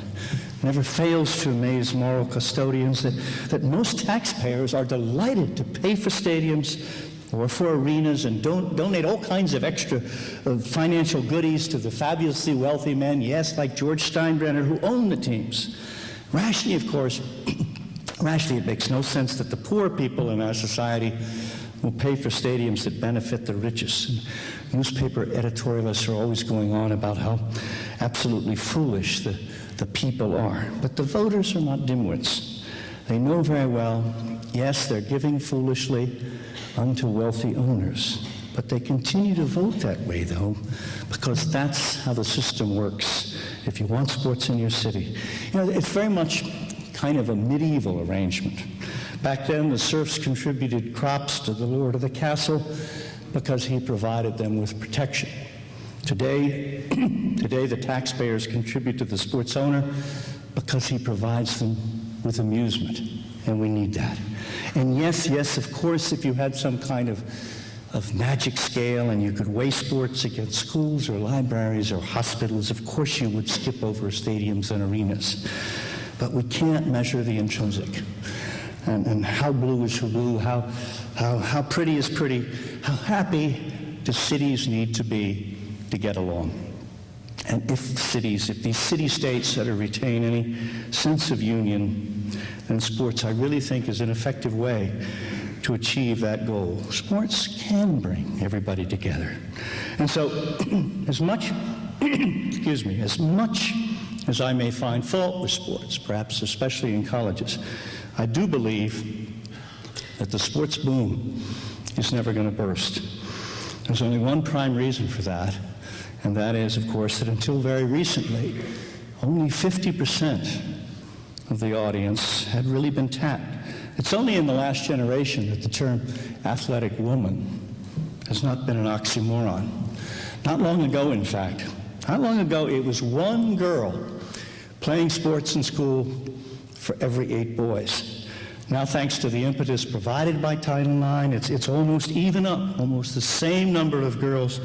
Never fails to amaze moral custodians that most taxpayers are delighted to pay for stadiums or for arenas and donate all kinds of extra financial goodies to the fabulously wealthy men, yes, like George Steinbrenner, who own the teams. Rationally, of course, it makes no sense that the poor people in our society will pay for stadiums that benefit the richest. And newspaper editorialists are always going on about how absolutely foolish the people are. But the voters are not dimwits. They know very well, yes, they're giving foolishly unto wealthy owners. But they continue to vote that way, though, because that's how the system works. If you want sports in your city. You know, it's very much kind of a medieval arrangement. Back then, the serfs contributed crops to the lord of the castle because he provided them with protection. Today, the taxpayers contribute to the sports owner because he provides them with amusement, and we need that. And yes, of course, if you had some kind of magic scale and you could weigh sports against schools or libraries or hospitals, of course you would skip over stadiums and arenas. But we can't measure the intrinsic. And how blue is blue, how pretty is pretty, how happy do cities need to be to get along. And if these city-states that retain any sense of union, then sports, I really think, is an effective way to achieve that goal. Sports can bring everybody together. And so, as much as I may find fault with sports, perhaps especially in colleges, I do believe that the sports boom is never going to burst. There's only one prime reason for that, and that is, of course, that until very recently, only 50% of the audience had really been tapped. It's only in the last generation that the term athletic woman has not been an oxymoron. Not long ago, in fact. Not long ago, it was one girl playing sports in school for every 8 boys. Now, thanks to the impetus provided by Title IX, it's almost even up, almost the same number of girls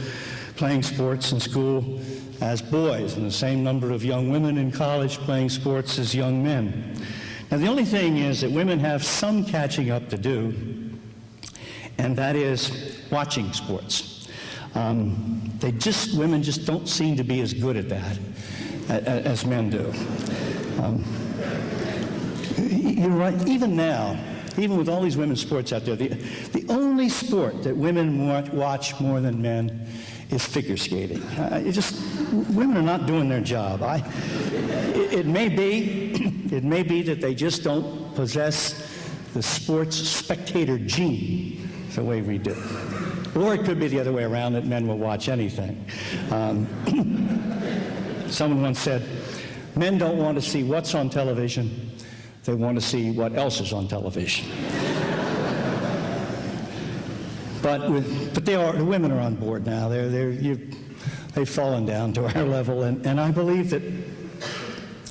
playing sports in school as boys, and the same number of young women in college playing sports as young men. Now, the only thing is that women have some catching up to do, and that is watching sports. Women just don't seem to be as good at that as men do. You're right, even now, even with all these women's sports out there, the only sport that women watch more than men is figure skating. Women are not doing their job. It may be that they just don't possess the sports spectator gene the way we do. Or it could be the other way around, that men will watch anything. Someone once said, men don't want to see what's on television, they want to see what else is on television. But the women are on board now. They've fallen down to our level, and I believe that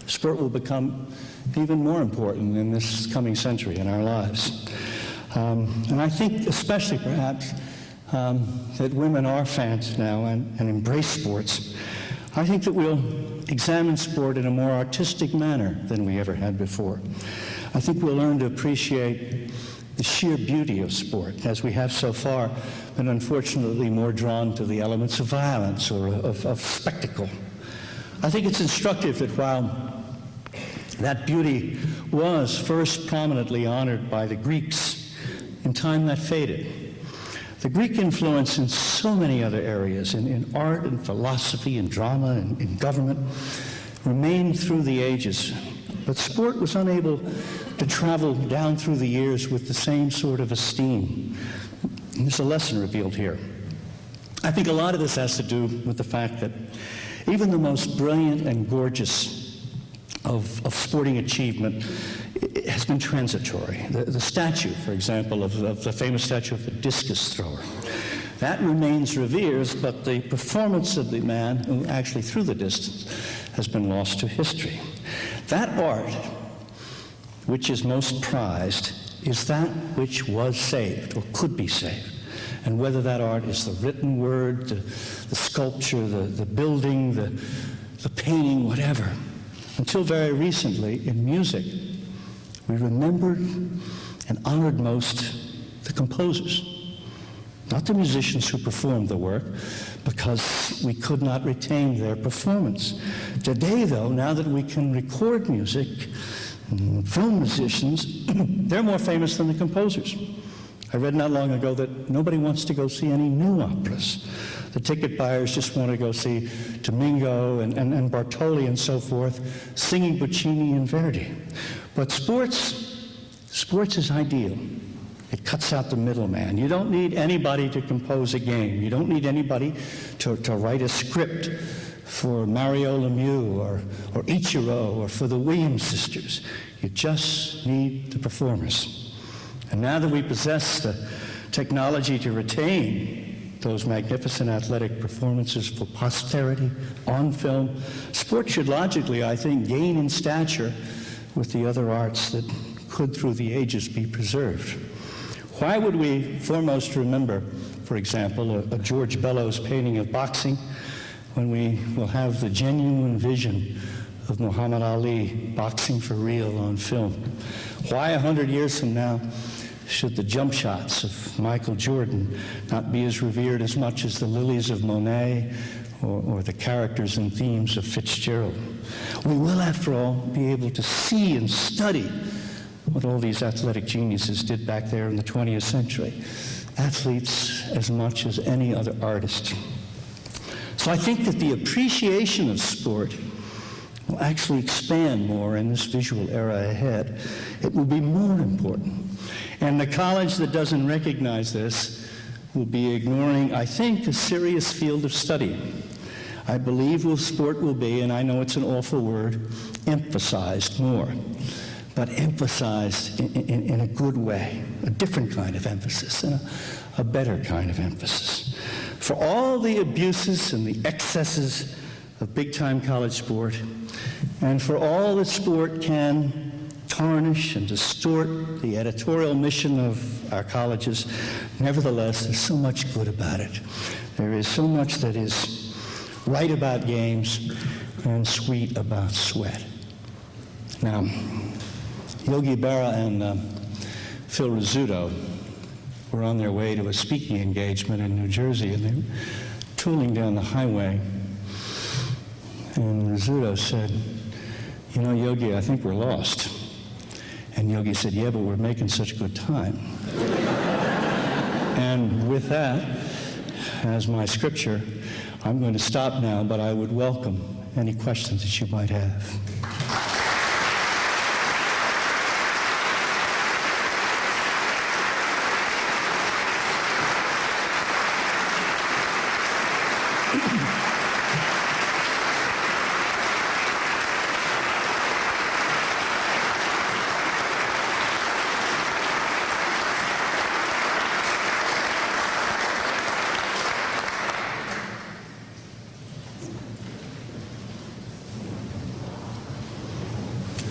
sport will become even more important in this coming century in our lives. And I think especially perhaps that women are fans now and embrace sports. I think that we'll examine sport in a more artistic manner than we ever had before. I think we'll learn to appreciate the sheer beauty of sport, as we have so far been unfortunately more drawn to the elements of violence or of spectacle. I think it's instructive that while that beauty was first prominently honored by the Greeks in time that faded. The Greek influence in so many other areas, in art and philosophy and drama and in government, remained through the ages. But sport was unable to travel down through the years with the same sort of esteem. And there's a lesson revealed here. I think a lot of this has to do with the fact that even the most brilliant and gorgeous of sporting achievement has been transitory. The statue, for example, of the famous statue of the discus thrower, that remains revered, but the performance of the man who actually threw the distance has been lost to history. That art, which is most prized, is that which was saved or could be saved. And whether that art is the written word, the sculpture, the building, the painting, whatever. Until very recently, in music, we remembered and honored most the composers, not the musicians who performed the work, because we could not retain their performance. Today, though, now that we can record music, film musicians, they're more famous than the composers. I read not long ago that nobody wants to go see any new operas. The ticket buyers just want to go see Domingo and Bartoli and so forth, singing Puccini and Verdi. But sports is ideal. It cuts out the middleman. You don't need anybody to compose a game. You don't need anybody to write a script for Mario Lemieux or Ichiro or for the Williams sisters. You just need the performers. And now that we possess the technology to retain those magnificent athletic performances for posterity on film, sport should logically, I think, gain in stature with the other arts that could through the ages be preserved. Why would we foremost remember, for example, a George Bellows painting of boxing when we will have the genuine vision of Muhammad Ali boxing for real on film? Why 100 years from now should the jump shots of Michael Jordan not be as revered as much as the lilies of Monet or the characters and themes of Fitzgerald? We will, after all, be able to see and study what all these athletic geniuses did back there in the 20th century. Athletes as much as any other artist. So I think that the appreciation of sport will actually expand more in this visual era ahead. It will be more important. And the college that doesn't recognize this will be ignoring, I think, a serious field of study. I believe sport will be, and I know it's an awful word, emphasized more, but emphasized in a good way, a different kind of emphasis, and a better kind of emphasis. For all the abuses and the excesses of big-time college sport, and for all that sport can tarnish and distort the editorial mission of our colleges, nevertheless, there's so much good about it. There is so much that is right about games and sweet about sweat. Now, Yogi Berra and Phil Rizzuto were on their way to a speaking engagement in New Jersey, and they were tooling down the highway. And Rizzuto said, "You know, Yogi, I think we're lost." And Yogi said, "Yeah, but we're making such good time." And with that, as my scripture, I'm going to stop now, but I would welcome any questions that you might have.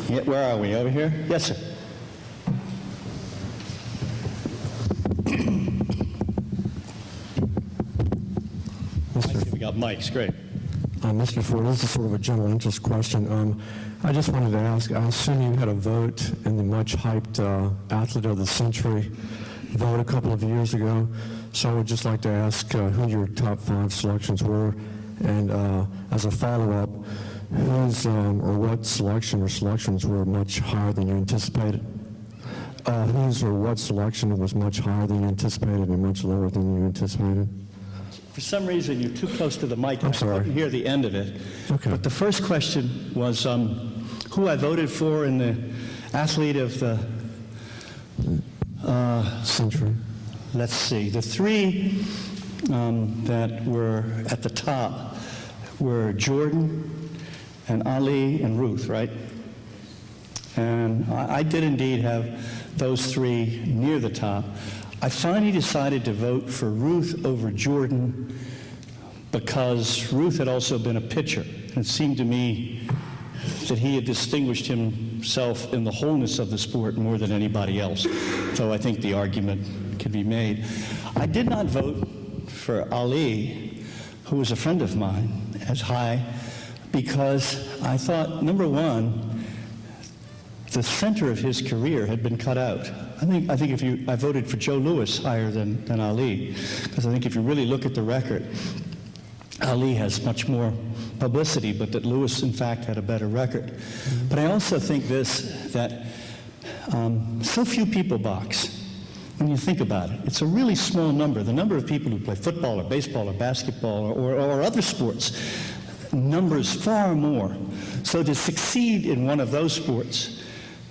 Yeah, where are we? Over here? Yes, sir. We got mics. Great. Mr. Ford, this is sort of a general interest question. I just wanted to ask, I assume you had a vote in the much-hyped Athlete of the Century vote a couple of years ago. So I would just like to ask who your top 5 selections were. And as a follow-up, whose or what selection or selections were much higher than you anticipated? Whose or what selection was much higher than you anticipated and much lower than you anticipated? For some reason, you're too close to the mic. I'm sorry. I couldn't hear the end of it. Okay. But the first question was who I voted for in the athlete of the Century. let's see, the three that were at the top were Jordan and Ali and Ruth, right? And I did indeed have those three near the top. I finally decided to vote for Ruth over Jordan because Ruth had also been a pitcher. And it seemed to me that he had distinguished himself in the wholeness of the sport more than anybody else. So I think the argument can be made. I did not vote for Ali, who was a friend of mine, as high, because I thought, number one, the center of his career had been cut out. I think I voted for Joe Louis higher than Ali, because I think if you really look at the record, Ali has much more publicity, but that Louis, in fact, had a better record. But I also think that so few people box. When you think about it, it's a really small number. The number of people who play football or baseball or basketball or other sports numbers far more. So to succeed in one of those sports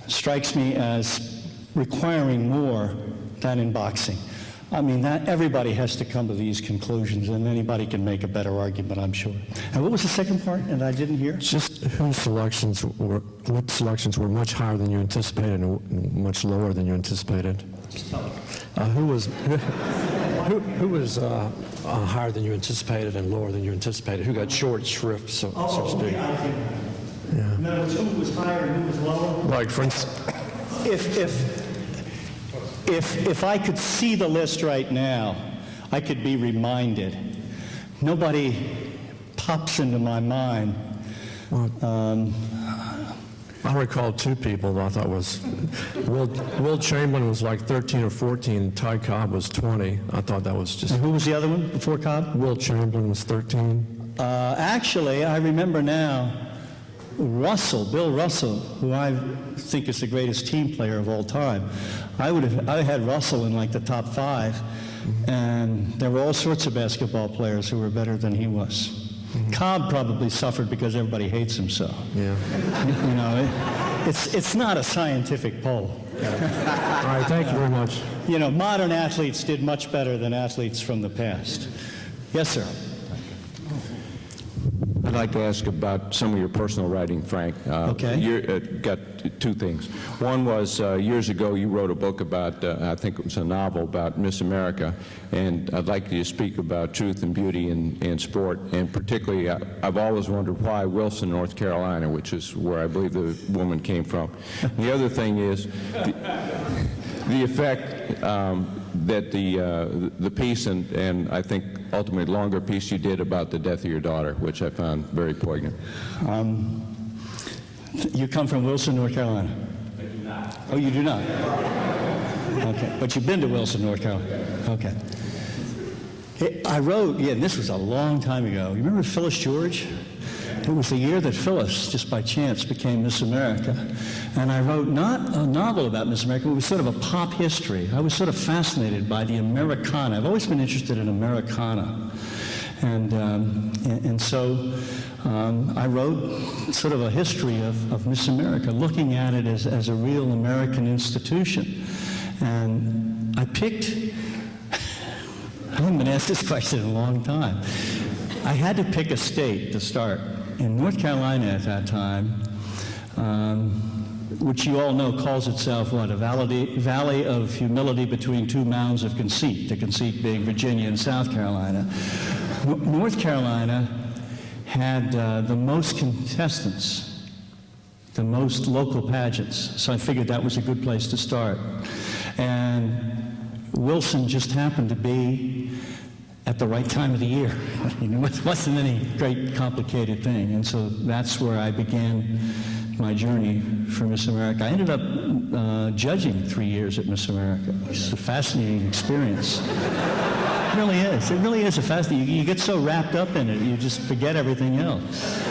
strikes me as requiring more than in boxing. I mean, that everybody has to come to these conclusions, and anybody can make a better argument, I'm sure. And what was the second part, and I didn't hear? Just what selections were much higher than you anticipated and much lower than you anticipated? Just tell me. Who was higher than you anticipated and lower than you anticipated? Who got short shrift, so to speak? Yeah. In other words, who was higher and who was lower? Like, for instance, If I could see the list right now, I could be reminded. Nobody pops into my mind. I recall two people that I thought was, Will Chamberlain was like 13 or 14, and Ty Cobb was 20. I thought that was just... And who was the other one before Cobb? Will Chamberlain was 13. Actually, I remember now, Bill Russell, who I think is the greatest team player of all time. I had Russell in like the top 5, and there were all sorts of basketball players who were better than he was. Cobb probably suffered because everybody hates him so. Yeah. You know, it's not a scientific poll. All right, thank you very much. You know, modern athletes did much better than athletes from the past. Yes, sir. I'd like to ask about some of your personal writing, Frank. Okay. You got two things. One was years ago you wrote a book about, I think it was a novel about Miss America, and I'd like you to speak about truth and beauty in sport, and particularly I've always wondered why Wilson, North Carolina, which is where I believe the woman came from. The other thing is the effect that the piece and I think ultimately longer piece you did about the death of your daughter, which I found very poignant. You come from Wilson, North Carolina? I do not. Oh, you do not? Okay, but you've been to Wilson, North Carolina? Okay. I wrote, this was a long time ago. You remember Phyllis George? It was the year that Phyllis, just by chance, became Miss America. And I wrote not a novel about Miss America, it was sort of a pop history. I was sort of fascinated by the Americana. I've always been interested in Americana. And so I wrote sort of a history of Miss America, looking at it as a real American institution. And I picked, I haven't been asked this question in a long time. I had to pick a state to start. In North Carolina at that time, which you all know calls itself, what, a valley of humility between two mounds of conceit, the conceit being Virginia and South Carolina. North Carolina had the most contestants, the most local pageants, so I figured that was a good place to start. And Wilson just happened to be at the right time of the year. I mean, it wasn't any great complicated thing, and so that's where I began my journey for Miss America. I ended up judging 3 years at Miss America, which is a fascinating experience. It really is. It really is a fascinating. You get so wrapped up in it, you just forget everything else.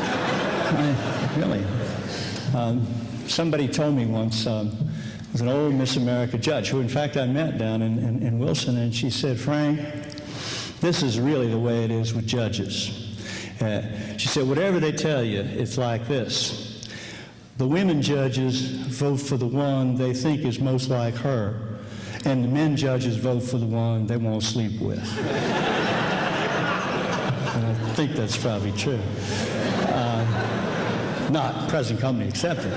Really. Somebody told me once, was an old Miss America judge, who in fact I met down in Wilson, and she said, "Frank, this is really the way it is with judges." She said, "Whatever they tell you, it's like this. The women judges vote for the one they think is most like her, and the men judges vote for the one they won't sleep with." And I think that's probably true. Not present company accepted.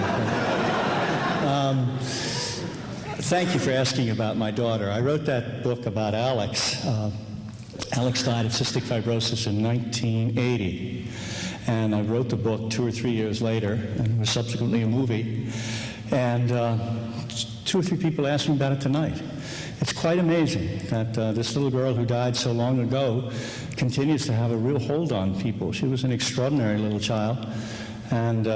Thank you for asking about my daughter. I wrote that book about Alex. Alex died of cystic fibrosis in 1980. And I wrote the book 2 or 3 years later, and it was subsequently a movie. And 2 or 3 people asked me about it tonight. It's quite amazing that this little girl who died so long ago continues to have a real hold on people. She was an extraordinary little child. And,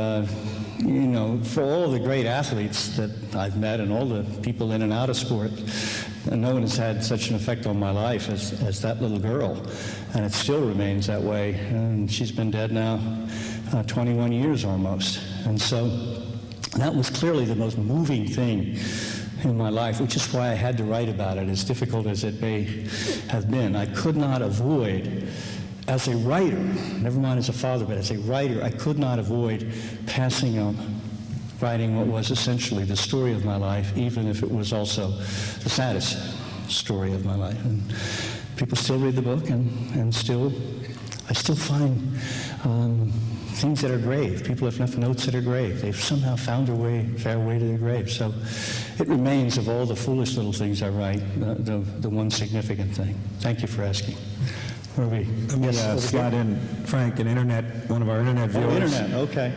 you know, for all the great athletes that I've met and all the people in and out of sport, no one has had such an effect on my life as that little girl. And it still remains that way. And she's been dead now 21 years almost. And so that was clearly the most moving thing in my life, which is why I had to write about it, as difficult as it may have been. I could not avoid, as a writer, never mind as a father, but as a writer, I could not avoid passing on writing what was essentially the story of my life, even if it was also the saddest story of my life. And people still read the book, and I still find things that are grave. People have left notes that are grave. They've somehow found their way to their grave. So it remains, of all the foolish little things I write, the one significant thing. Thank you for asking. Where are we? Let me slide in, Frank, one of our internet viewers. Internet, okay.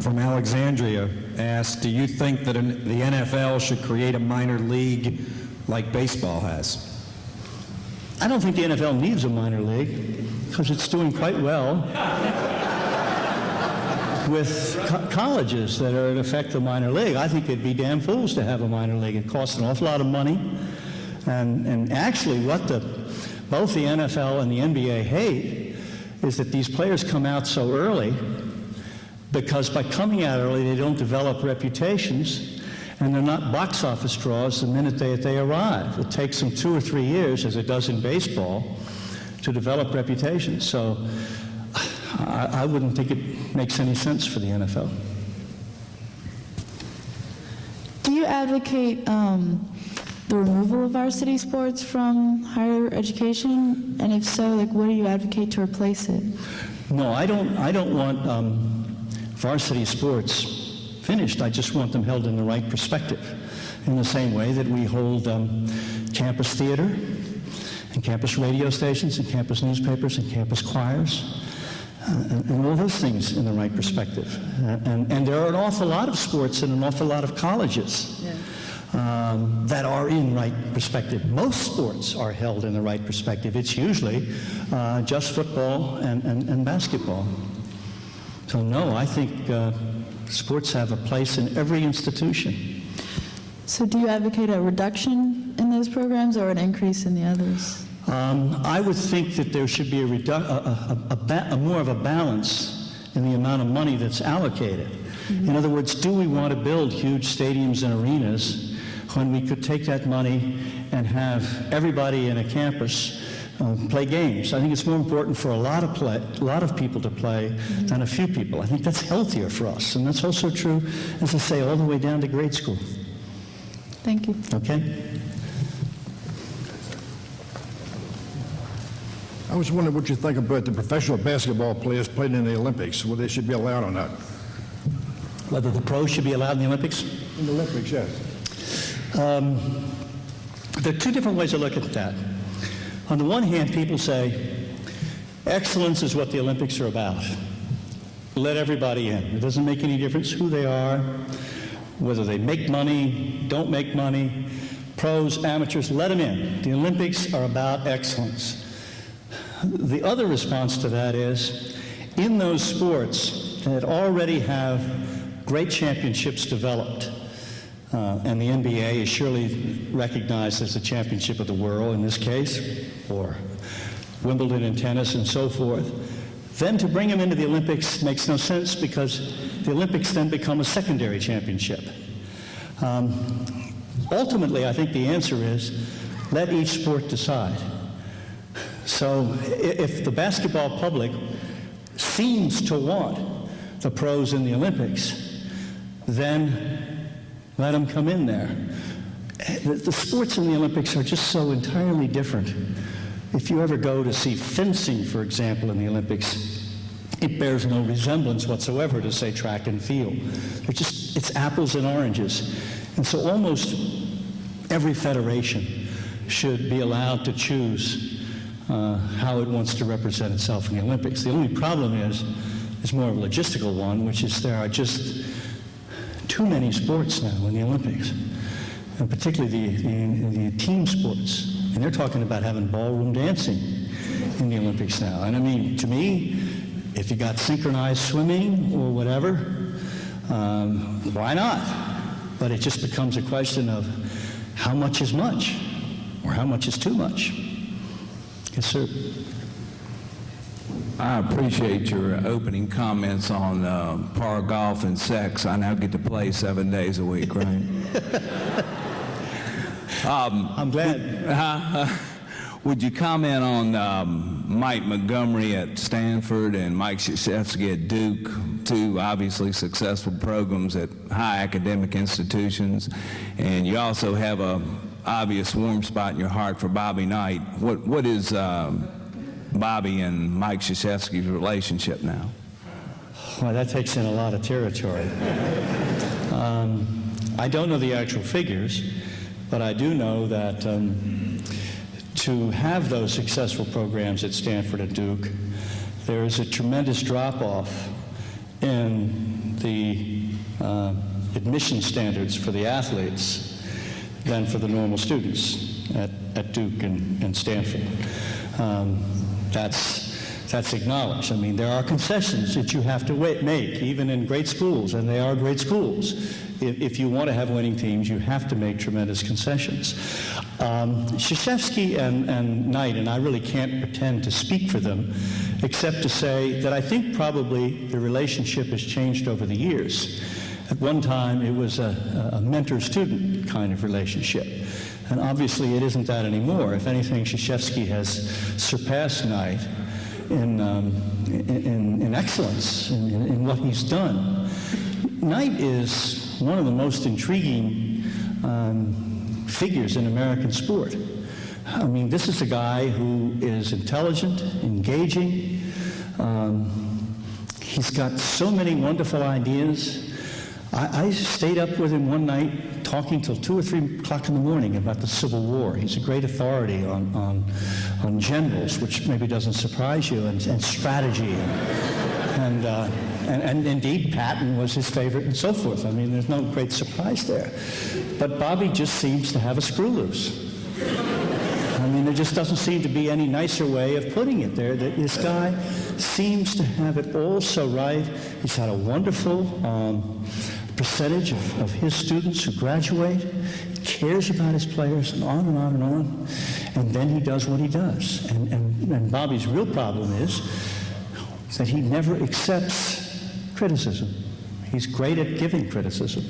From Alexandria asked, do you think that the NFL should create a minor league like baseball has? I don't think the NFL needs a minor league because it's doing quite well with colleges that are in effect a minor league. I think they'd be damn fools to have a minor league. It costs an awful lot of money. And actually what both the NFL and the NBA hate is that these players come out so early, because by coming out early they don't develop reputations, and they're not box office draws the minute they arrive. It takes them 2 or 3 years, as it does in baseball, to develop reputations. So I wouldn't think it makes any sense for the NFL. Do you advocate the removal of varsity sports from higher education? And if so, like, what do you advocate to replace it? No, I don't want varsity sports finished. I just want them held in the right perspective, in the same way that we hold campus theater and campus radio stations and campus newspapers and campus choirs and all those things in the right perspective. And there are an awful lot of sports and an awful lot of colleges that are in right perspective. Most sports are held in the right perspective. It's usually just football and basketball. So no, I think sports have a place in every institution. So do you advocate a reduction in those programs or an increase in the others? I would think that there should be a more of a balance in the amount of money that's allocated. In other words, do we want to build huge stadiums and arenas when we could take that money and have everybody in a campus play games? I think it's more important for a lot of people to play than a few people. I think that's healthier for us, and that's also true, as I say, all the way down to grade school. Thank you. Okay? I was wondering what you think about the professional basketball players playing in the Olympics, whether they should be allowed or not. Whether the pros should be allowed in the Olympics? In the Olympics, yes. There are two different ways to look at that. On the one hand, people say, excellence is what the Olympics are about. Let everybody in. It doesn't make any difference who they are, whether they make money, don't make money, pros, amateurs, let them in. The Olympics are about excellence. The other response to that is, in those sports that already have great championships developed, and the NBA is surely recognized as the championship of the world in this case, or Wimbledon in tennis and so forth, Then to bring him into the Olympics makes no sense because the Olympics then become a secondary championship. Ultimately, I think the answer is let each sport decide. So if the basketball public seems to want the pros in the Olympics, then let them come in there. The sports in the Olympics are just so entirely different. If you ever go to see fencing, for example, in the Olympics, it bears no resemblance whatsoever to, say, track and field. It's apples and oranges. And so almost every federation should be allowed to choose how it wants to represent itself in the Olympics. The only problem is more of a logistical one, which is there are just too many sports now in the Olympics, and particularly the team sports. And they're talking about having ballroom dancing in the Olympics now. And I mean, to me, if you got synchronized swimming or whatever, why not? But it just becomes a question of how much is much, or how much is too much. Yes, sir. I appreciate your opening comments on par golf and sex. I now get to play 7 days a week, right? I'm glad. Would you comment on Mike Montgomery at Stanford and Mike Krzyzewski at Duke, two obviously successful programs at high academic institutions, and you also have a obvious warm spot in your heart for Bobby Knight. What is Bobby and Mike Krzyzewski's relationship now? Well, that takes in a lot of territory. I don't know the actual figures, but I do know that to have those successful programs at Stanford and Duke, there is a tremendous drop-off in the admission standards for the athletes than for the normal students at Duke and Stanford. That's acknowledged. I mean, there are concessions that you have to make, even in great schools, and they are great schools. If you want to have winning teams, you have to make tremendous concessions. Krzyzewski and Knight, and I really can't pretend to speak for them, except to say that I think probably the relationship has changed over the years. At one time, it was a mentor-student kind of relationship. And obviously, it isn't that anymore. If anything, Krzyzewski has surpassed Knight in excellence in what he's done. Knight is one of the most intriguing figures in American sport. I mean, this is a guy who is intelligent, engaging. He's got so many wonderful ideas. I stayed up with him one night talking till 2 or 3 o'clock in the morning about the Civil War. He's a great authority on generals, which maybe doesn't surprise you, and strategy, and indeed Patton was his favorite and so forth. I mean, there's no great surprise there. But Bobby just seems to have a screw loose. I mean, there just doesn't seem to be any nicer way of putting it there. That this guy seems to have it all so right. He's had a wonderful percentage of his students who graduate. He cares about his players, and on and on and on. And then he does what he does. And Bobby's real problem is that he never accepts criticism. He's great at giving criticism,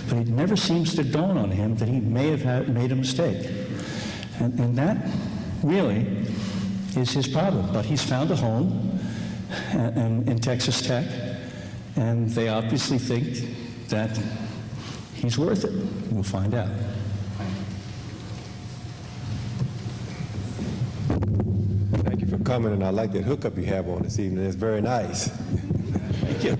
but it never seems to dawn on him that he may have made a mistake. And that really is his problem. But he's found a home in Texas Tech, and they obviously think that he's worth it. We'll find out. Thank you for coming, and I like that hookup you have on this evening. It's very nice. Thank you.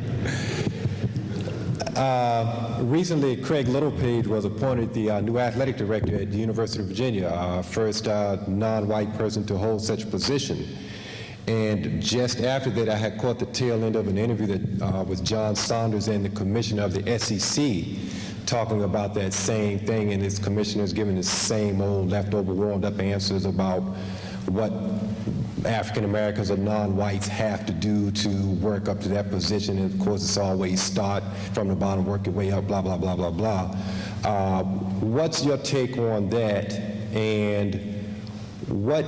Recently, Craig Littlepage was appointed the new athletic director at the University of Virginia, first non-white person to hold such a position. And just after that, I had caught the tail end of an interview that was John Saunders and the commissioner of the SEC talking about that same thing, and his commissioner's giving the same old leftover warmed up answers about what African Americans or non-whites have to do to work up to that position. And of course, it's always start from the bottom, work your way up, blah, blah, blah, blah, blah. What's your take on that? And what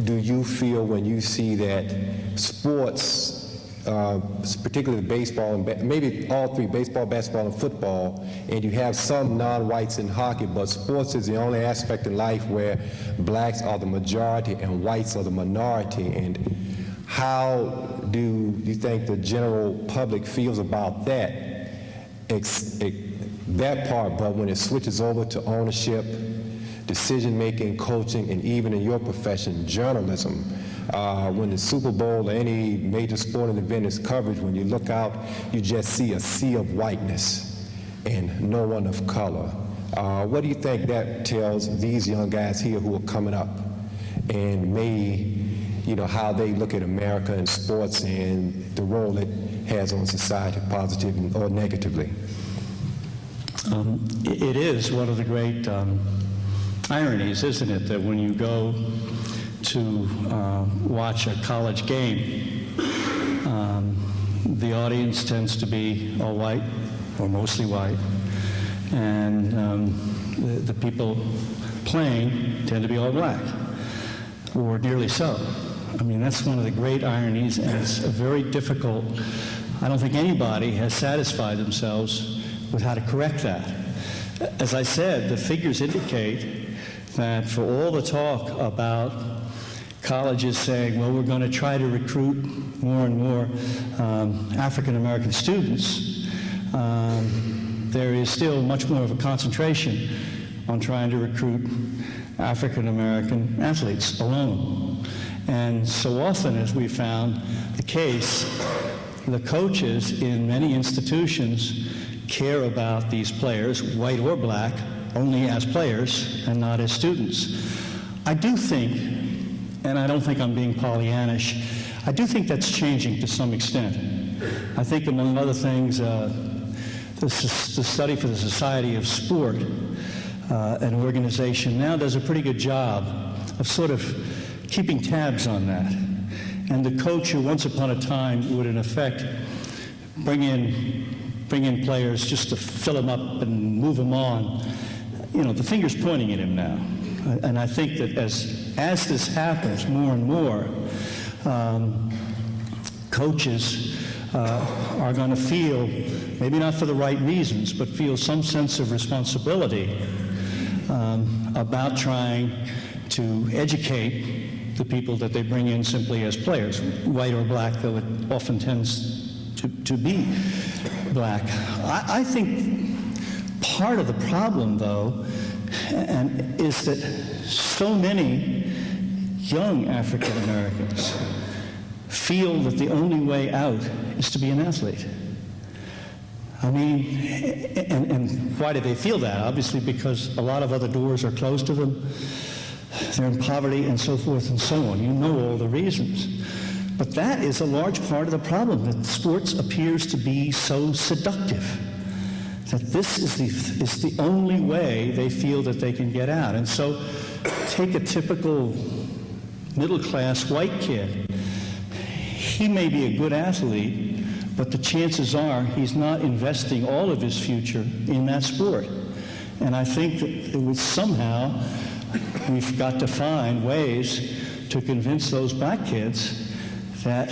do you feel when you see that sports, particularly baseball, and maybe all three, baseball, basketball, and football, and you have some non-whites in hockey, but sports is the only aspect in life where blacks are the majority and whites are the minority, and how do you think the general public feels about that? That part, but when it switches over to ownership, decision-making, coaching, and even in your profession, journalism, when the Super Bowl or any major sporting event is covered, when you look out, you just see a sea of whiteness and no one of color. What do you think that tells these young guys here who are coming up, and maybe, you know, how they look at America and sports and the role it has on society, positively or negatively? It is one of the great ironies, isn't it, that when you go to watch a college game, the audience tends to be all white or mostly white, and the people playing tend to be all black, or nearly so. I mean, that's one of the great ironies, and it's a very difficult. I don't think anybody has satisfied themselves with how to correct that. As I said, the figures indicate that for all the talk about colleges saying, well, we're going to try to recruit more and more African American students, there is still much more of a concentration on trying to recruit African American athletes alone. And so often, as we found the case, the coaches in many institutions care about these players, white or black, only as players and not as students. I do think, and I don't think I'm being Pollyannish, I do think that's changing to some extent. I think, among other things, the study for the Society of Sport, an organization now, does a pretty good job of sort of keeping tabs on that. And the coach who once upon a time would, in effect, bring in players just to fill them up and move them on, you know, the finger's pointing at him now. And I think that as this happens more and more, coaches are going to feel, maybe not for the right reasons, but feel some sense of responsibility about trying to educate the people that they bring in simply as players, white or black, though it often tends to be black. I think part of the problem, though, is that so many young African Americans feel that the only way out is to be an athlete. I mean, and why do they feel that? Obviously because a lot of other doors are closed to them. They're in poverty and so forth and so on. You know all the reasons. But that is a large part of the problem, that sports appears to be so seductive, that this is the only way they feel that they can get out. And so take a typical middle-class white kid. He may be a good athlete, but the chances are he's not investing all of his future in that sport. And I think that it was somehow we've got to find ways to convince those black kids that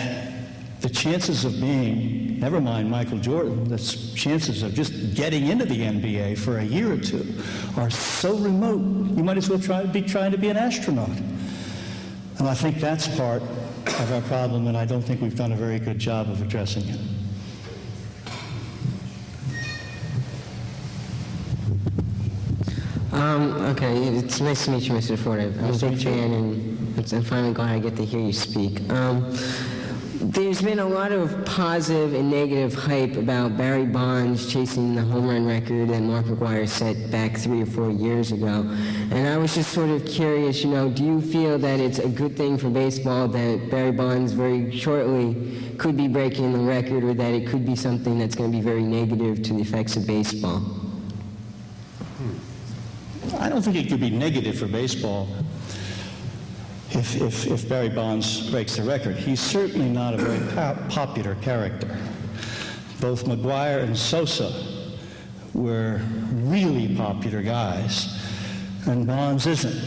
the chances of being, never mind Michael Jordan, the chances of just getting into the NBA for a year or two are so remote, you might as well trying to be an astronaut. And I think that's part of our problem, and I don't think we've done a very good job of addressing it. Okay, it's nice to meet you, Mr. Deford. I'm a big fan, and I'm finally glad I get to hear you speak. There's been a lot of positive and negative hype about Barry Bonds chasing the home run record that Mark McGwire set back 3 or 4 years ago. And I was just sort of curious, you know, do you feel that it's a good thing for baseball that Barry Bonds very shortly could be breaking the record, or that it could be something that's going to be very negative to the effects of baseball? I don't think it could be negative for baseball if Barry Bonds breaks the record. He's certainly not a very popular character. Both McGwire and Sosa were really popular guys, and Bonds isn't.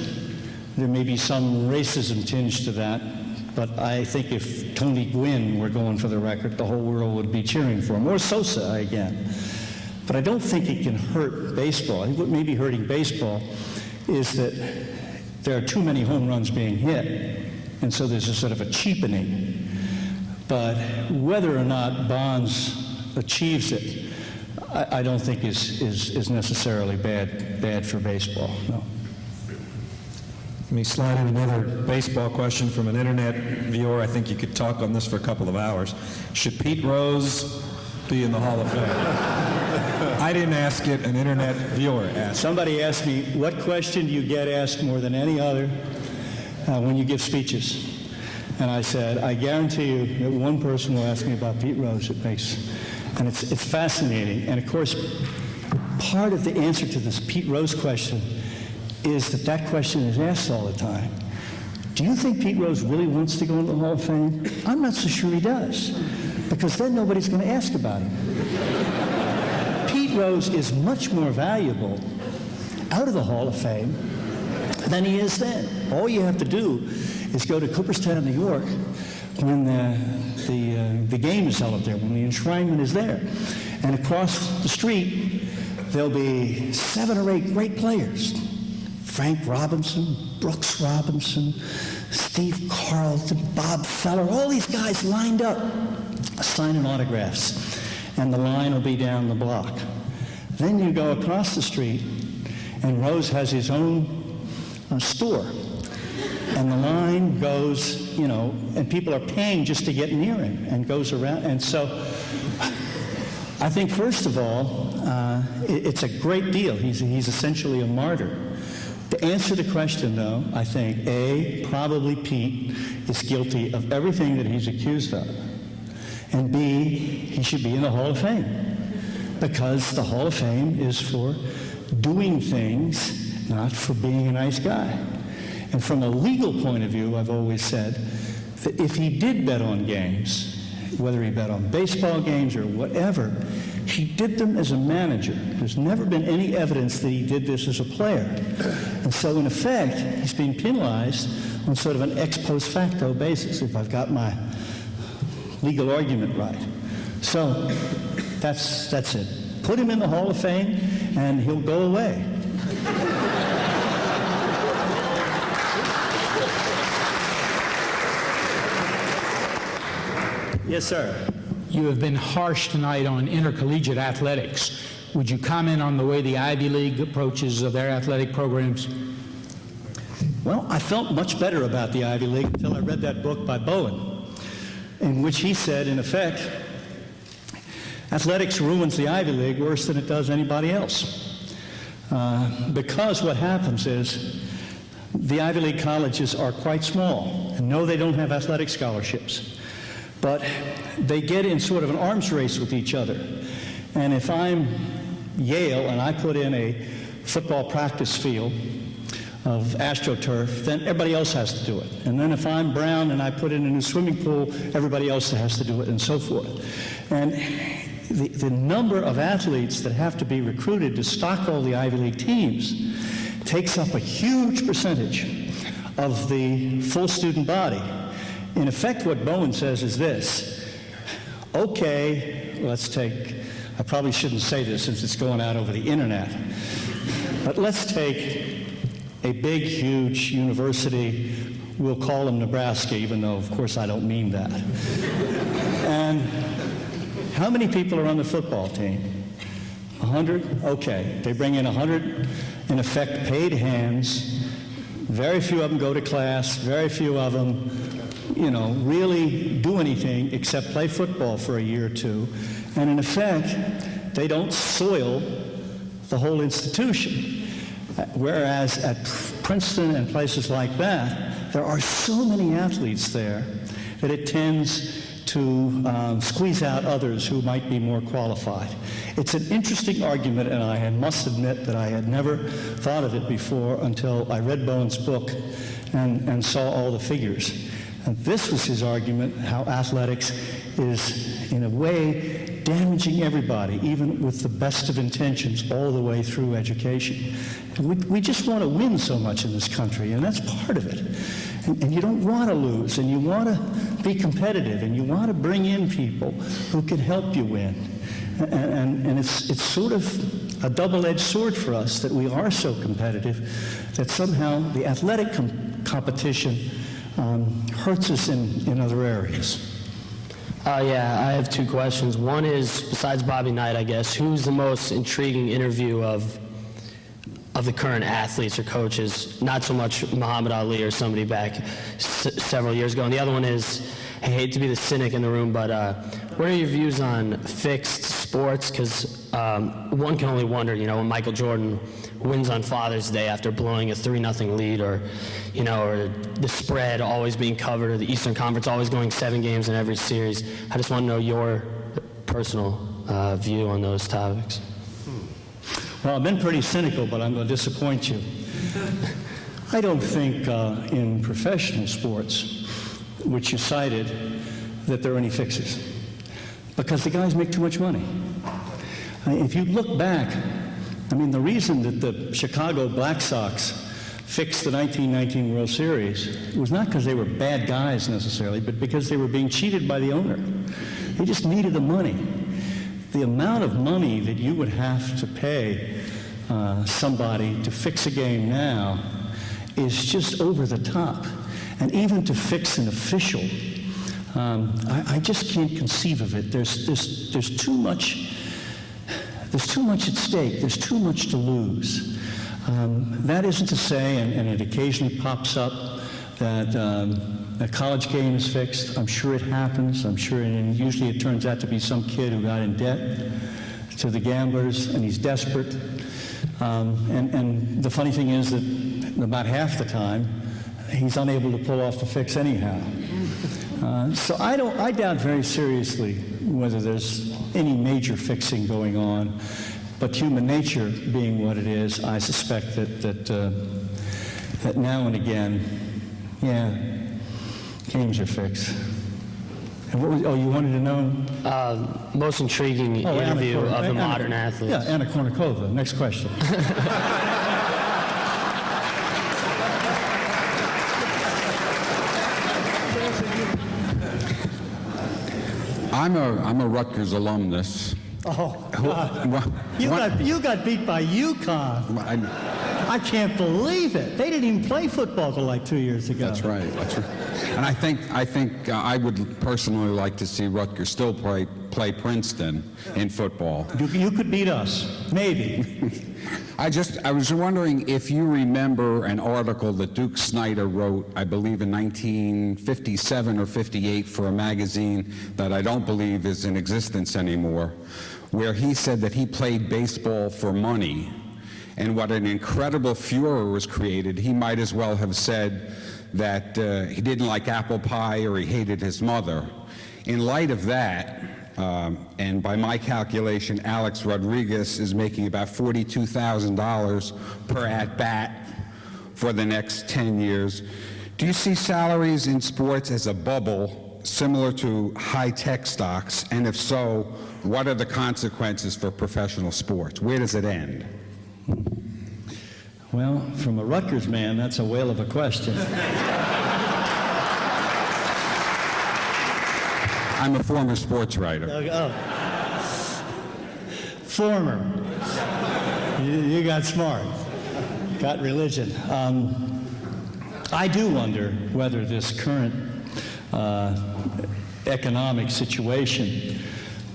There may be some racism tinge to that, but I think if Tony Gwynn were going for the record, the whole world would be cheering for him, or Sosa again. But I don't think it can hurt baseball. I think what may be hurting baseball is that there are too many home runs being hit, and so there's a sort of a cheapening. But whether or not Bonds achieves it, I don't think is necessarily bad for baseball, no. Let me slide in another baseball question from an internet viewer. I think you could talk on this for a couple of hours. Should Pete Rose be in the Hall of Fame? I didn't ask it, an internet viewer asked. Somebody asked me, what question do you get asked more than any other when you give speeches? And I said, I guarantee you that one person will ask me about Pete Rose. And it's fascinating. And of course, part of the answer to this Pete Rose question is that question is asked all the time. Do you think Pete Rose really wants to go into the Hall of Fame? I'm not so sure he does, because then nobody's going to ask about him. Pete Rose is much more valuable out of the Hall of Fame than he is then. All you have to do is go to Cooperstown, New York, when the game is held up there, when the enshrinement is there. And across the street, there'll be 7 or 8 great players. Frank Robinson, Brooks Robinson, Steve Carlton, Bob Feller, all these guys lined up signing autographs. And the line will be down the block. Then you go across the street, and Rose has his own store. And the line goes, and people are paying just to get near him, and goes around. And so I think, first of all, it's a great deal. He's essentially a martyr. To answer the question, though, I think, A, probably Pete is guilty of everything that he's accused of. And B, he should be in the Hall of Fame. Because the Hall of Fame is for doing things, not for being a nice guy. And from a legal point of view, I've always said that if he did bet on games, whether he bet on baseball games or whatever, he did them as a manager. There's never been any evidence that he did this as a player. And so, in effect, he's being penalized on sort of an ex post facto basis, if I've got my legal argument right. So, that's it. Put him in the Hall of Fame, and he'll go away. Yes, sir. You have been harsh tonight on intercollegiate athletics. Would you comment on the way the Ivy League approaches their athletic programs? Well, I felt much better about the Ivy League until I read that book by Bowen, in which he said, in effect, athletics ruins the Ivy League worse than it does anybody else. Because what happens is the Ivy League colleges are quite small, and no, they don't have athletic scholarships. But they get in sort of an arms race with each other. And if I'm Yale and I put in a football practice field of AstroTurf, then everybody else has to do it. And then if I'm Brown and I put in a new swimming pool, everybody else has to do it, and so forth. And the number of athletes that have to be recruited to stock all the Ivy League teams takes up a huge percentage of the full student body. In effect, what Bowen says is this: okay, let's take, I probably shouldn't say this since it's going out over the internet, but let's take a big, huge university, we'll call them Nebraska, even though, of course, I don't mean that. And how many people are on the football team? 100? Okay, they bring in 100, in effect, paid hands. Very few of them go to class, very few of them really do anything except play football for a year or two. And in effect, they don't soil the whole institution. Whereas at Princeton and places like that, there are so many athletes there that it tends to squeeze out others who might be more qualified. It's an interesting argument, and I must admit that I had never thought of it before until I read Bowen's book and saw all the figures. And this was his argument, how athletics is, in a way, damaging everybody, even with the best of intentions, all the way through education. And we just want to win so much in this country, and that's part of it. And you don't want to lose, and you want to be competitive, and you want to bring in people who can help you win. And it's sort of a double-edged sword for us that we are so competitive that somehow the athletic competition hurts us in other areas. Yeah, I have two questions. One is, besides Bobby Knight, I guess, who's the most intriguing interview of the current athletes or coaches? Not so much Muhammad Ali or somebody back several years ago. And the other one is, I hate to be the cynic in the room, but what are your views on fixed sports? Because one can only wonder, when Michael Jordan wins on Father's Day after blowing a 3-0 lead, or the spread always being covered, or the Eastern Conference always going 7 games in every series. I just want to know your personal view on those topics. Well, I've been pretty cynical, but I'm going to disappoint you. I don't think in professional sports, which you cited, that there are any fixes, because the guys make too much money. If you look back, the reason that the Chicago Black Sox fixed the 1919 World Series was not because they were bad guys necessarily, but because they were being cheated by the owner. They just needed the money. The amount of money that you would have to pay somebody to fix a game now is just over the top. And even to fix an official, I just can't conceive of it. There's too much. There's too much at stake. There's too much to lose. That isn't to say, and it occasionally pops up, that a college game is fixed. I'm sure it happens. I'm sure, and usually it turns out to be some kid who got in debt to the gamblers, and he's desperate. And the funny thing is that about half the time, he's unable to pull off the fix anyhow. So I doubt very seriously whether there's any major fixing going on. But human nature being what it is, I suspect that now and again, games are fixed. And what was? Oh, you wanted to know? Most intriguing interview of the modern athletes. Yeah, Anna Kournikova. Next question. I'm a Rutgers alumnus. Oh, God. You got beat by UConn. I can't believe it. They didn't even play football till like 2 years ago. That's right. And I think I would personally like to see Rutgers still play Princeton in football. You could beat us, maybe. I was wondering if you remember an article that Duke Snyder wrote, I believe in 1957 or 58, for a magazine that I don't believe is in existence anymore, where he said that he played baseball for money. And what an incredible furor was created. He might as well have said that he didn't like apple pie or he hated his mother. In light of that, and by my calculation, Alex Rodriguez is making about $42,000 per at-bat for the next 10 years. Do you see salaries in sports as a bubble similar to high-tech stocks? And if so, what are the consequences for professional sports? Where does it end? Well, from a Rutgers man, that's a whale of a question. I'm a former sports writer. Former. You got smart. Got religion. I do wonder whether this current economic situation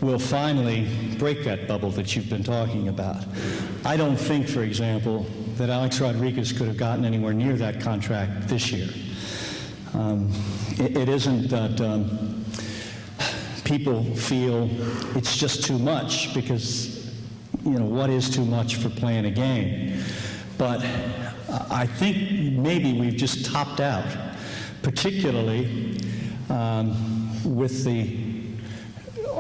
will finally break that bubble that you've been talking about. I don't think, for example, that Alex Rodriguez could have gotten anywhere near that contract this year. It isn't that people feel it's just too much, because, what is too much for playing a game? But I think maybe we've just topped out, particularly with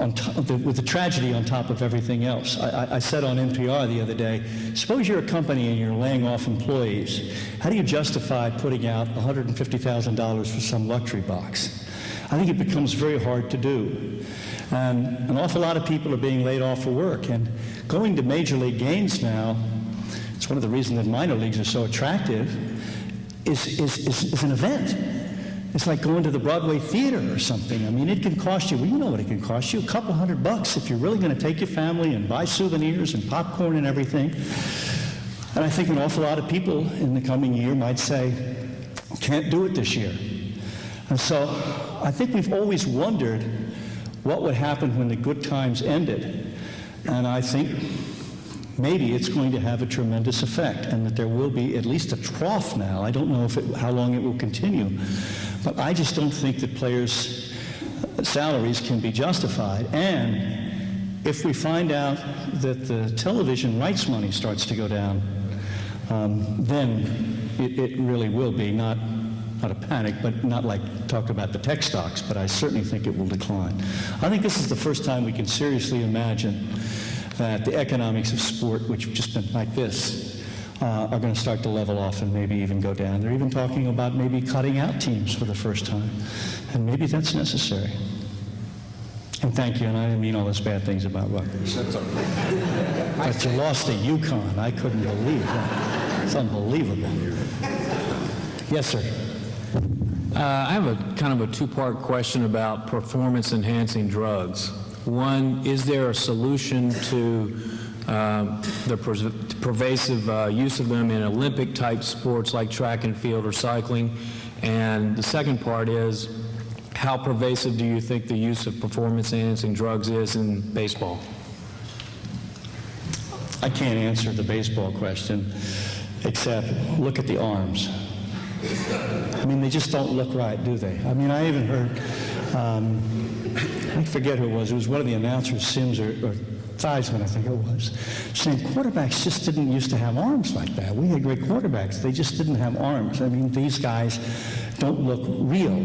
with the tragedy on top of everything else. I said on NPR the other day, suppose you're a company and you're laying off employees. How do you justify putting out $150,000 for some luxury box? I think it becomes very hard to do. An awful lot of people are being laid off for work, and going to major league games now, it's one of the reasons that minor leagues are so attractive, is an event. It's like going to the Broadway theater or something. I mean, it can cost you, well, you know what it can cost you, a couple $100 if you're really going to take your family and buy souvenirs and popcorn and everything. And I think an awful lot of people in the coming year might say, can't do it this year. And so I think we've always wondered what would happen when the good times ended. And I think maybe it's going to have a tremendous effect, and that there will be at least a trough now. I don't know how long it will continue. But I just don't think that players' salaries can be justified. And if we find out that the television rights money starts to go down, then it really will be not a panic, but not like talk about the tech stocks, but I certainly think it will decline. I think this is the first time we can seriously imagine that the economics of sport, which have just been like this, are going to start to level off and maybe even go down. They're even talking about maybe cutting out teams for the first time, and maybe that's necessary. And thank you, and I didn't mean all those bad things about Rutgers. But you lost to UConn. I couldn't believe that. It's unbelievable. Yes, sir. I have a kind of a two-part question about performance-enhancing drugs. One, is there a solution to the pervasive use of them in Olympic-type sports like track and field or cycling? And the second part is, how pervasive do you think the use of performance-enhancing drugs is in baseball? I can't answer the baseball question, except look at the arms. I mean, they just don't look right, do they? I mean, I even heard, I forget who it was one of the announcers, Sims or Theismann, I think it was, saying quarterbacks just didn't used to have arms like that. We had great quarterbacks. They just didn't have arms. I mean, these guys don't look real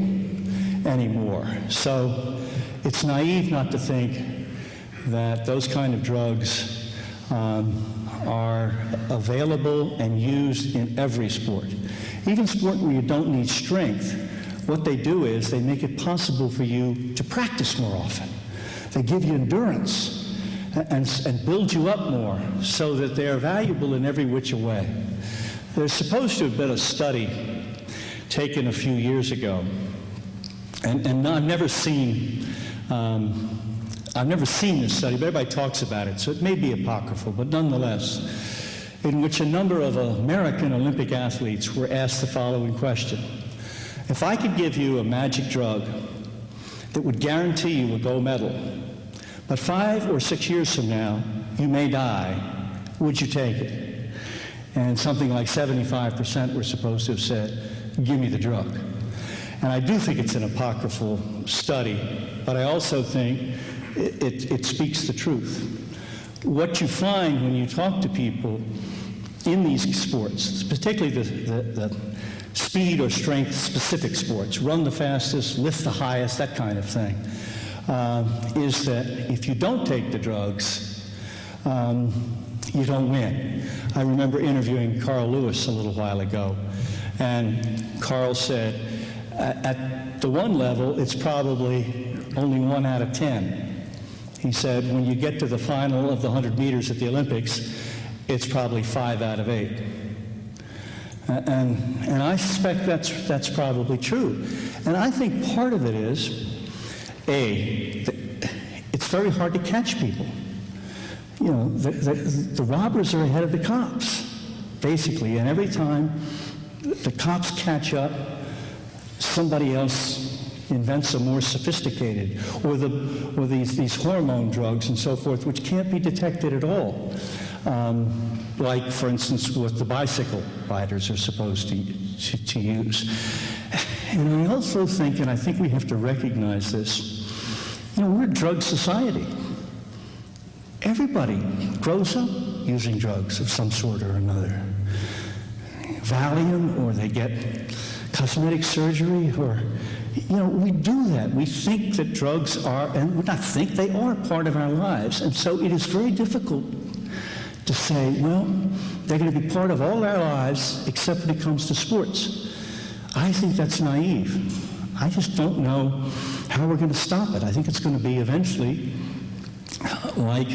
anymore. So it's naive not to think that those kind of drugs are available and used in every sport. Even sport where you don't need strength, what they do is they make it possible for you to practice more often. They give you endurance and build you up more so that they are valuable in every which way. There's supposed to have been a study taken a few years ago, and I've never seen this study, but everybody talks about it, so it may be apocryphal, but nonetheless, in which a number of American Olympic athletes were asked the following question. If I could give you a magic drug that would guarantee you a gold medal, but 5 or 6 years from now, you may die, would you take it? And something like 75% were supposed to have said, give me the drug. And I do think it's an apocryphal study, but I also think it speaks the truth. What you find when you talk to people in these sports, particularly the speed or strength specific sports, run the fastest, lift the highest, that kind of thing, is that if you don't take the drugs, you don't win. I remember interviewing Carl Lewis a little while ago, and Carl said, at the one level, it's probably only 1 out of 10. He said, when you get to the final of the 100 meters at the Olympics, it's probably 5 out of 8. And I suspect that's probably true. And I think part of it is, it's very hard to catch people. You know, the robbers are ahead of the cops, basically. And every time the cops catch up, somebody else invents a more sophisticated, or these hormone drugs and so forth, which can't be detected at all. Like, for instance, what the bicycle riders are supposed to use. And I also think, and I think we have to recognize this, you know, we're a drug society. Everybody grows up using drugs of some sort or another. Valium, or they get cosmetic surgery, or You know, we do that. We think that drugs are, and we not think, they are part of our lives. And so it is very difficult to say, well, they're going to be part of all our lives except when it comes to sports. I think that's naive. I just don't know how we're going to stop it. I think it's going to be eventually like,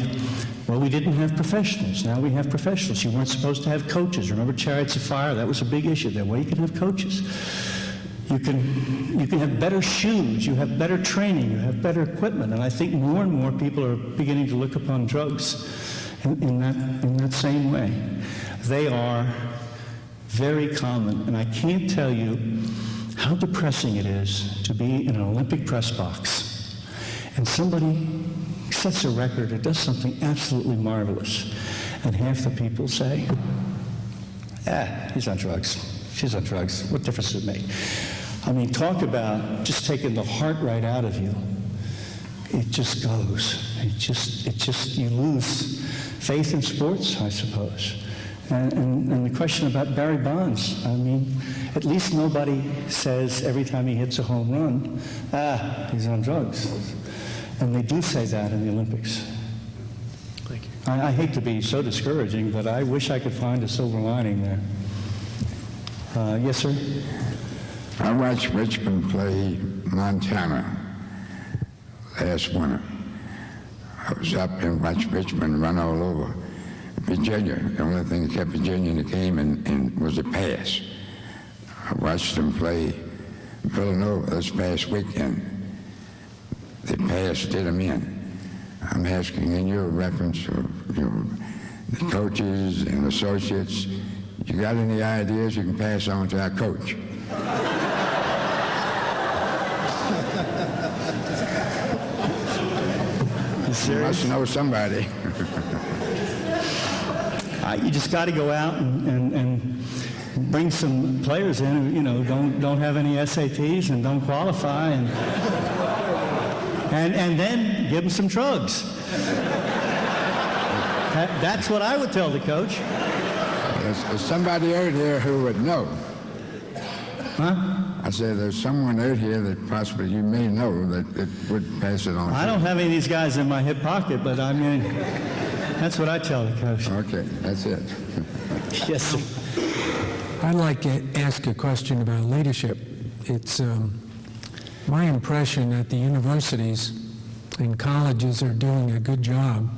well, we didn't have professionals. Now we have professionals. You weren't supposed to have coaches. Remember Chariots of Fire? That was a big issue there. Well, you can have coaches. You can have better shoes. You have better training. You have better equipment. And I think more and more people are beginning to look upon drugs in that same way. They are very common, and I can't tell you how depressing it is to be in an Olympic press box and somebody sets a record or does something absolutely marvelous, and half the people say, he's on drugs, she's on drugs, what difference does it make? I mean, talk about just taking the heart right out of you. It just goes. It just, you lose faith in sports, I suppose. And the question about Barry Bonds, I mean, at least nobody says every time he hits a home run, he's on drugs. And they do say that in the Olympics. Thank you. I hate to be so discouraging, but I wish I could find a silver lining there. Yes, sir? I watched Richmond play Montana last winter. I was up and watched Richmond run all over Virginia. The only thing that kept Virginia in the game and was a pass. I watched them play Villanova this past weekend. The pass did them in. I'm asking, in your reference to the coaches and associates, you got any ideas you can pass on to our coach? You must know somebody. You just got to go out and bring some players in who, don't have any SATs and don't qualify, and then give them some drugs. That's what I would tell the coach. There's somebody out here who would know. Huh? I said there's someone out here that possibly you may know that would pass it on. I don't have any of these guys in my hip pocket, but I mean, that's what I tell the coach. Okay, that's it. Yes, sir. I'd like to ask a question about leadership. It's my impression that the universities and colleges are doing a good job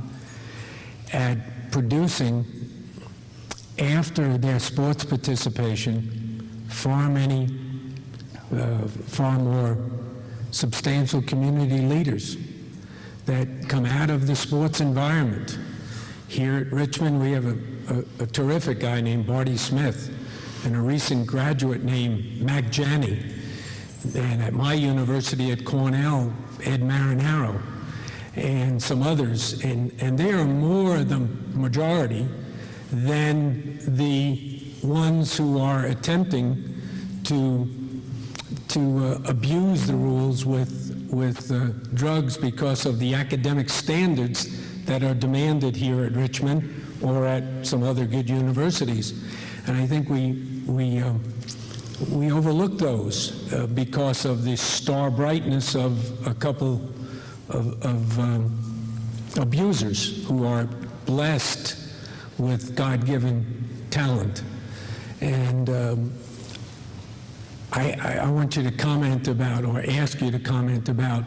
at producing, after their sports participation, far more substantial community leaders that come out of the sports environment. Here at Richmond, we have a terrific guy named Barty Smith and a recent graduate named Mac Janney. And at my university at Cornell, Ed Marinaro, and some others. And they are more the majority than the ones who are attempting to abuse the rules with drugs because of the academic standards that are demanded here at Richmond or at some other good universities. And I think we overlook those because of the star brightness of a couple of abusers who are blessed with God-given talent. And I want you to comment about, or ask you to comment about,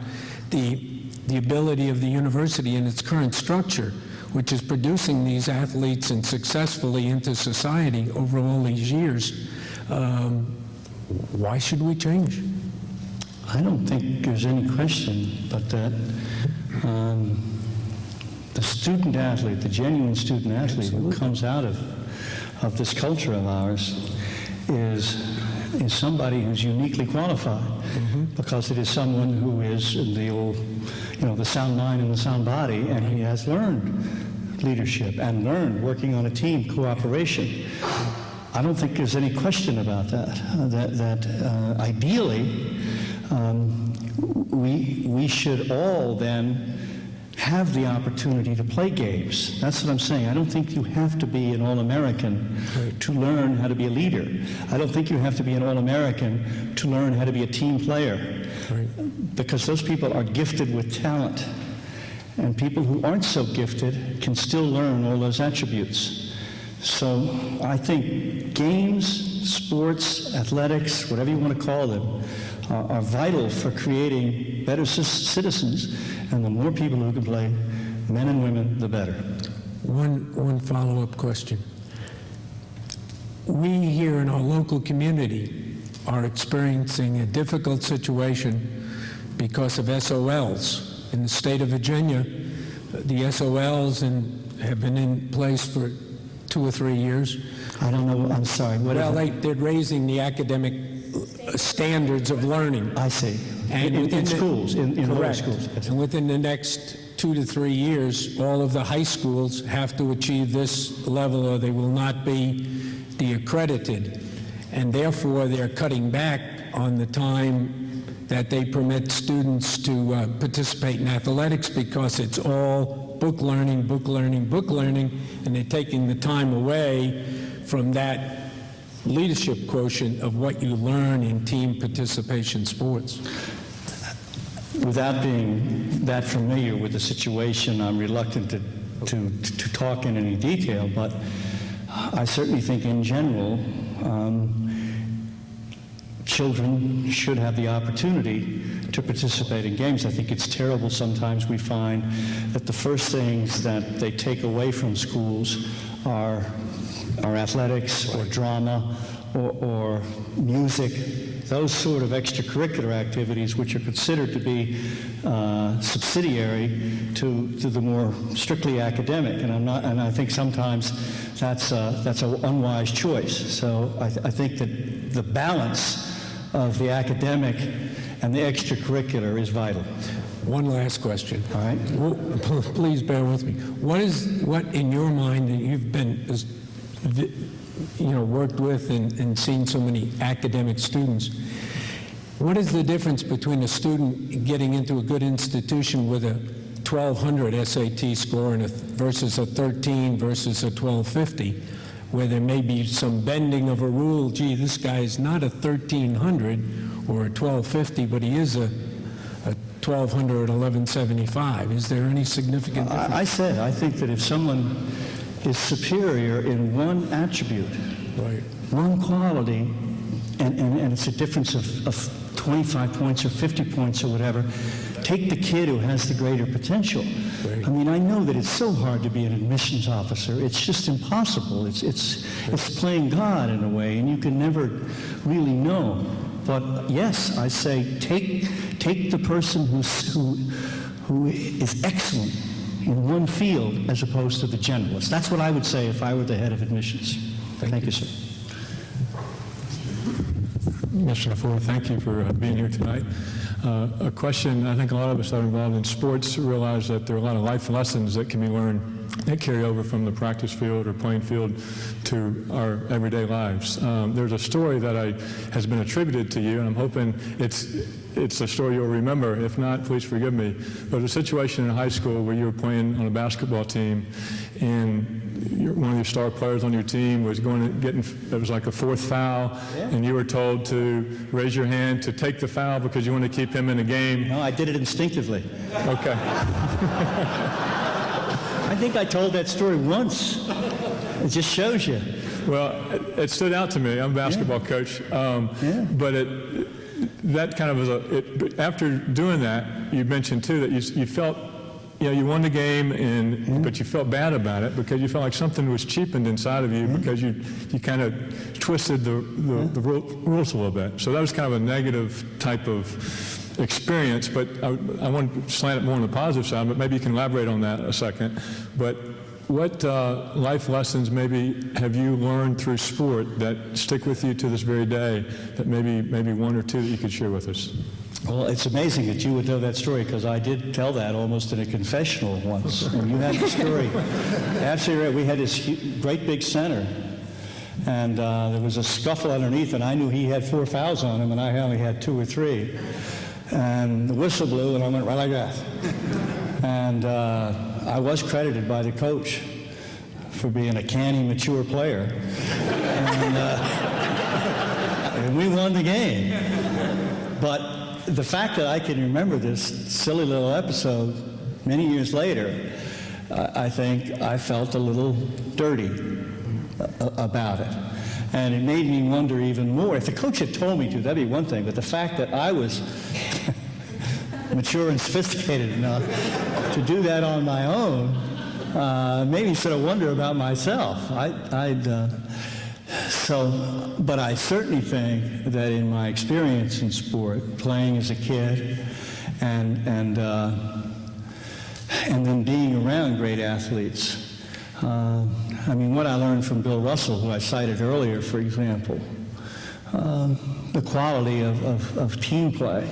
the ability of the university in its current structure, which is producing these athletes and successfully into society over all these years. Why should we change? I don't think there's any question but that the student athlete, the genuine student athlete who comes out of this culture of ours is somebody who's uniquely qualified, because it is someone who is the old, the sound mind and the sound body, and he has learned leadership and learned working on a team, cooperation. I don't think there's any question about that. That ideally, we should all then have the opportunity to play games. That's what I'm saying. I don't think you have to be an All-American to learn how to be a leader. I don't think you have to be an All-American to learn how to be a team player. Because those people are gifted with talent. And people who aren't so gifted can still learn all those attributes. So I think games, sports, athletics, whatever you want to call them, are vital for creating better citizens, and the more people who can play, men and women, the better. One follow-up question. We here in our local community are experiencing a difficult situation because of SOLs. In the state of Virginia, the SOLs have been in place for 2 or 3 years. I don't know, I'm sorry. Well, they're raising the academic standards of learning. I see. And in schools, in lower schools. And within the next 2 to 3 years, all of the high schools have to achieve this level or they will not be de-accredited. And therefore, they're cutting back on the time that they permit students to participate in athletics because it's all book learning, and they're taking the time away from that leadership quotient of what you learn in team participation sports. Without being that familiar with the situation, I'm reluctant to talk in any detail, but I certainly think in general, children should have the opportunity to participate in games. I think it's terrible sometimes we find that the first things that they take away from schools are athletics or drama or music, those sort of extracurricular activities which are considered to be subsidiary to the more strictly academic. And I think sometimes that's an unwise choice. So I think that the balance of the academic and the extracurricular is vital. One last question. All right. Please bear with me. What in your mind, that you've been, worked with and seen so many academic students, what is the difference between a student getting into a good institution with a 1200 SAT score versus a 13 versus a 1250, where there may be some bending of a rule? Gee, this guy is not a 1300 or a 1250, but he is a 1200 or 1175. Is there any significant difference? I think that if someone is superior in one attribute, one quality, and it's a difference of 25 points or 50 points or whatever, take the kid who has the greater potential. I mean, I know that it's so hard to be an admissions officer. It's just impossible. It's playing God in a way, and you can never really know. But yes, I say take the person who is excellent in one field as opposed to the generalist. That's what I would say if I were the head of admissions. Thank you, sir. Mr. Deford, thank you for being here tonight. A question, I think a lot of us that are involved in sports realize that there are a lot of life lessons that can be learned that carry over from the practice field or playing field to our everyday lives. There's a story that has been attributed to you, and I'm hoping it's a story you'll remember. If not, please forgive me. But a situation in high school where you were playing on a basketball team, and one of your star players on your team was it was like a fourth foul, and you were told to raise your hand to take the foul because you want to keep him in the game. No, I did it instinctively. Okay. I think I told that story once. It just shows you. Well, it stood out to me. I'm a basketball coach. But that kind of was after doing that, you mentioned too that you felt, you won the game, but you felt bad about it because you felt like something was cheapened inside of you because you kind of twisted the rules a little bit. So that was kind of a negative type of experience, but I want to slant it more on the positive side, but maybe you can elaborate on that a second. But what life lessons maybe have you learned through sport that stick with you to this very day, that maybe one or two that you could share with us? Well, it's amazing that you would know that story because I did tell that almost in a confessional once. And you had the story. Absolutely right. We had this great big center, and there was a scuffle underneath, and I knew he had 4 fouls on him, and I only had 2 or 3. And the whistle blew, and I went right like that. And And I was credited by the coach for being a canny, mature player. And we won the game. But the fact that I can remember this silly little episode many years later, I think I felt a little dirty about it. And it made me wonder even more. If the coach had told me to, that'd be one thing. But the fact that I was mature and sophisticated enough to do that on my own made me sort of wonder about myself. But I certainly think that in my experience in sport, playing as a kid and then being around great athletes, I mean, what I learned from Bill Russell, who I cited earlier, for example, the quality of team play,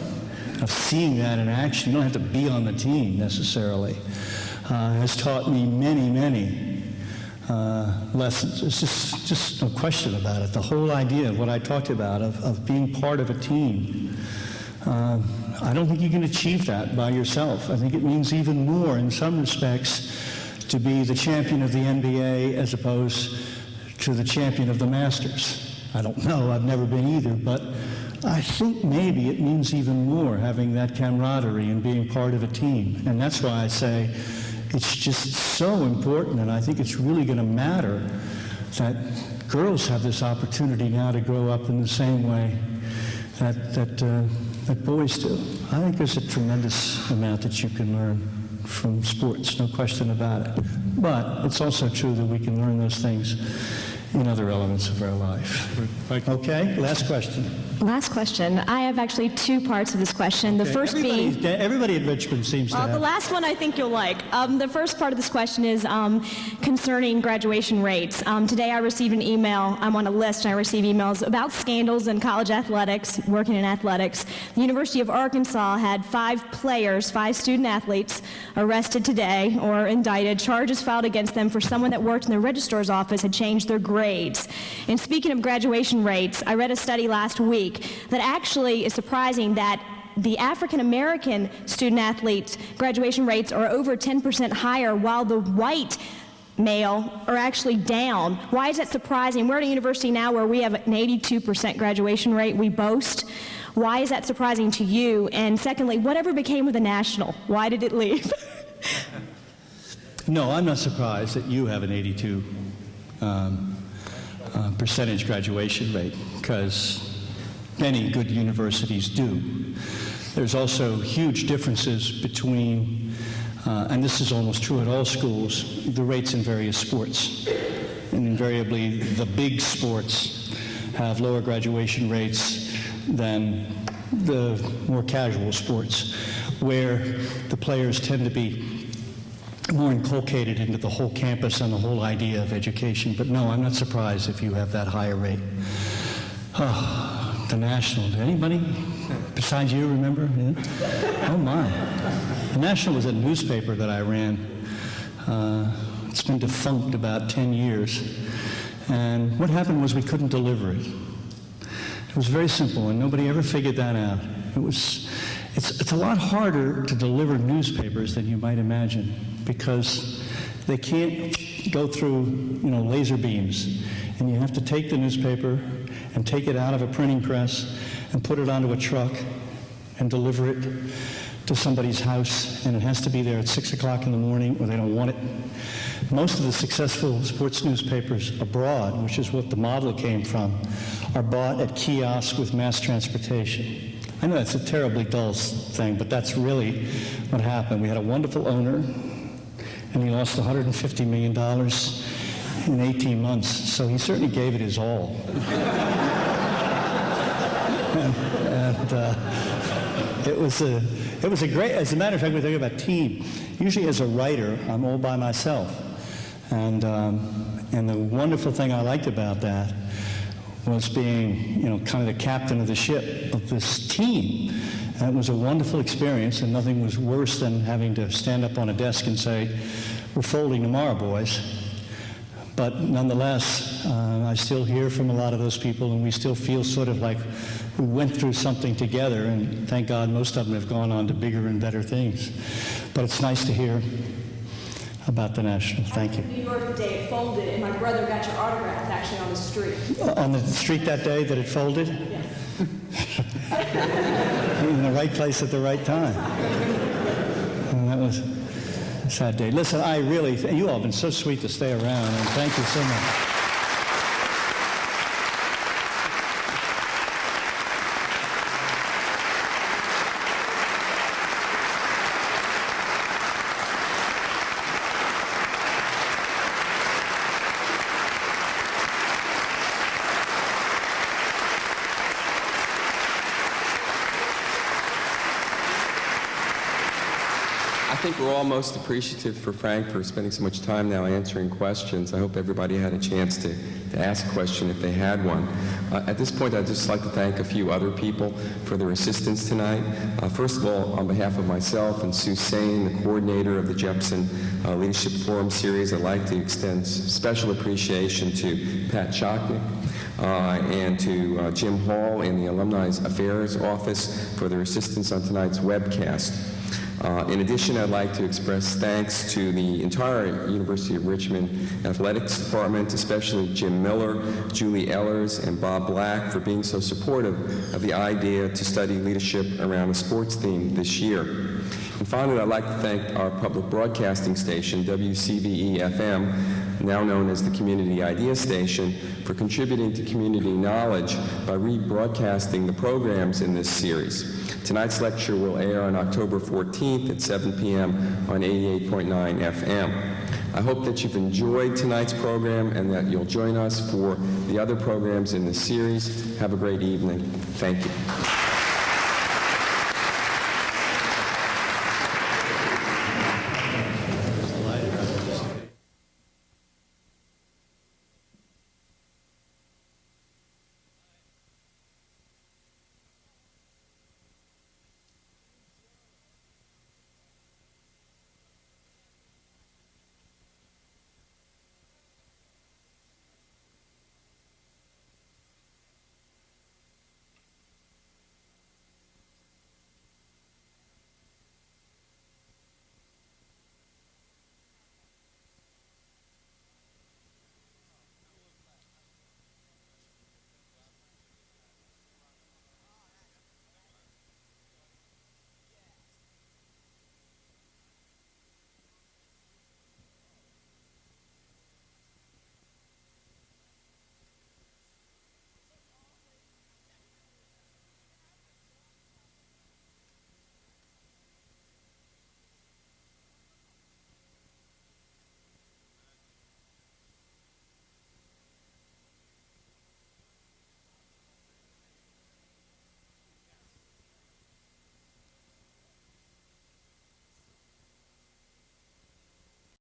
of seeing that in action. You don't have to be on the team necessarily, has taught me many lessons. It's just no question about it. The whole idea of what I talked about of being part of a team. I don't think you can achieve that by yourself. I think it means even more in some respects to be the champion of the NBA as opposed to the champion of the Masters. I don't know, I've never been either, but I think maybe it means even more having that camaraderie and being part of a team. And that's why I say it's just so important, and I think it's really going to matter that girls have this opportunity now to grow up in the same way that boys do. I think there's a tremendous amount that you can learn from sports, no question about it. But it's also true that we can learn those things in other elements of our life. Okay, last question. Last question. I have actually two parts of this question. The first being... Everybody at Richmond seems to have. The last one I think you'll like. The first part of this question is concerning graduation rates. Today I received an email. I'm on a list and I receive emails about scandals in college athletics, working in athletics. The University of Arkansas had 5 student athletes, arrested today or indicted. Charges filed against them for someone that worked in the registrar's office had changed their grades. And speaking of graduation rates, I read a study last week that actually is surprising that the African American student athletes' graduation rates are over 10% higher, while the white male are actually down. Why is that surprising? We're at a university now where we have an 82% graduation rate. We boast. Why is that surprising to you? And secondly, whatever became of the National? Why did it leave? No, I'm not surprised that you have an 82 percentage graduation rate, because many good universities do. There's also huge differences between, and this is almost true at all schools, the rates in various sports. And invariably, the big sports have lower graduation rates than the more casual sports, where the players tend to be more inculcated into the whole campus and the whole idea of education. But no, I'm not surprised if you have that higher rate. The National. Did anybody besides you remember? Yeah? Oh my. The National was a newspaper that I ran. It's been defunct about 10 years. And what happened was we couldn't deliver it. It was very simple, and nobody ever figured that out. It's a lot harder to deliver newspapers than you might imagine, because they can't go through, laser beams. And you have to take the newspaper and take it out of a printing press and put it onto a truck and deliver it to somebody's house, and it has to be there at 6 o'clock in the morning or they don't want it. Most of the successful sports newspapers abroad, which is what the model came from, are bought at kiosks with mass transportation. I know that's a terribly dull thing, but that's really what happened. We had a wonderful owner, and he lost $150 million in 18 months, so he certainly gave it his all. It was a great, as a matter of fact, we think about team. Usually as a writer, I'm all by myself. And the wonderful thing I liked about that was being, kind of the captain of the ship of this team. And it was a wonderful experience, and nothing was worse than having to stand up on a desk and say, "We're folding tomorrow, boys." But nonetheless, I still hear from a lot of those people, and we still feel sort of like we went through something together, and thank God most of them have gone on to bigger and better things. But it's nice to hear about the National. Thank you. New York the day it folded, and my brother got your autograph actually on the street. On the street that day that it folded? Yes. In the right place at the right time. And that was a sad day. Listen, you all have been so sweet to stay around, and thank you so much. I think we're all most appreciative for Frank for spending so much time now answering questions. I hope everybody had a chance to ask a question if they had one. At this point, I'd just like to thank a few other people for their assistance tonight. First of all, on behalf of myself and Sue Sain, the coordinator of the Jepson Leadership Forum Series, I'd like to extend special appreciation to Pat Choknick and to Jim Hall in the Alumni Affairs Office for their assistance on tonight's webcast. In addition, I'd like to express thanks to the entire University of Richmond Athletics Department, especially Jim Miller, Julie Ellers, and Bob Black for being so supportive of the idea to study leadership around a sports theme this year. And finally, I'd like to thank our public broadcasting station, WCVE-FM, now known as the Community Idea Station, for contributing to community knowledge by rebroadcasting the programs in this series. Tonight's lecture will air on October 14th at 7 p.m. on 88.9 FM. I hope that you've enjoyed tonight's program and that you'll join us for the other programs in this series. Have a great evening. Thank you.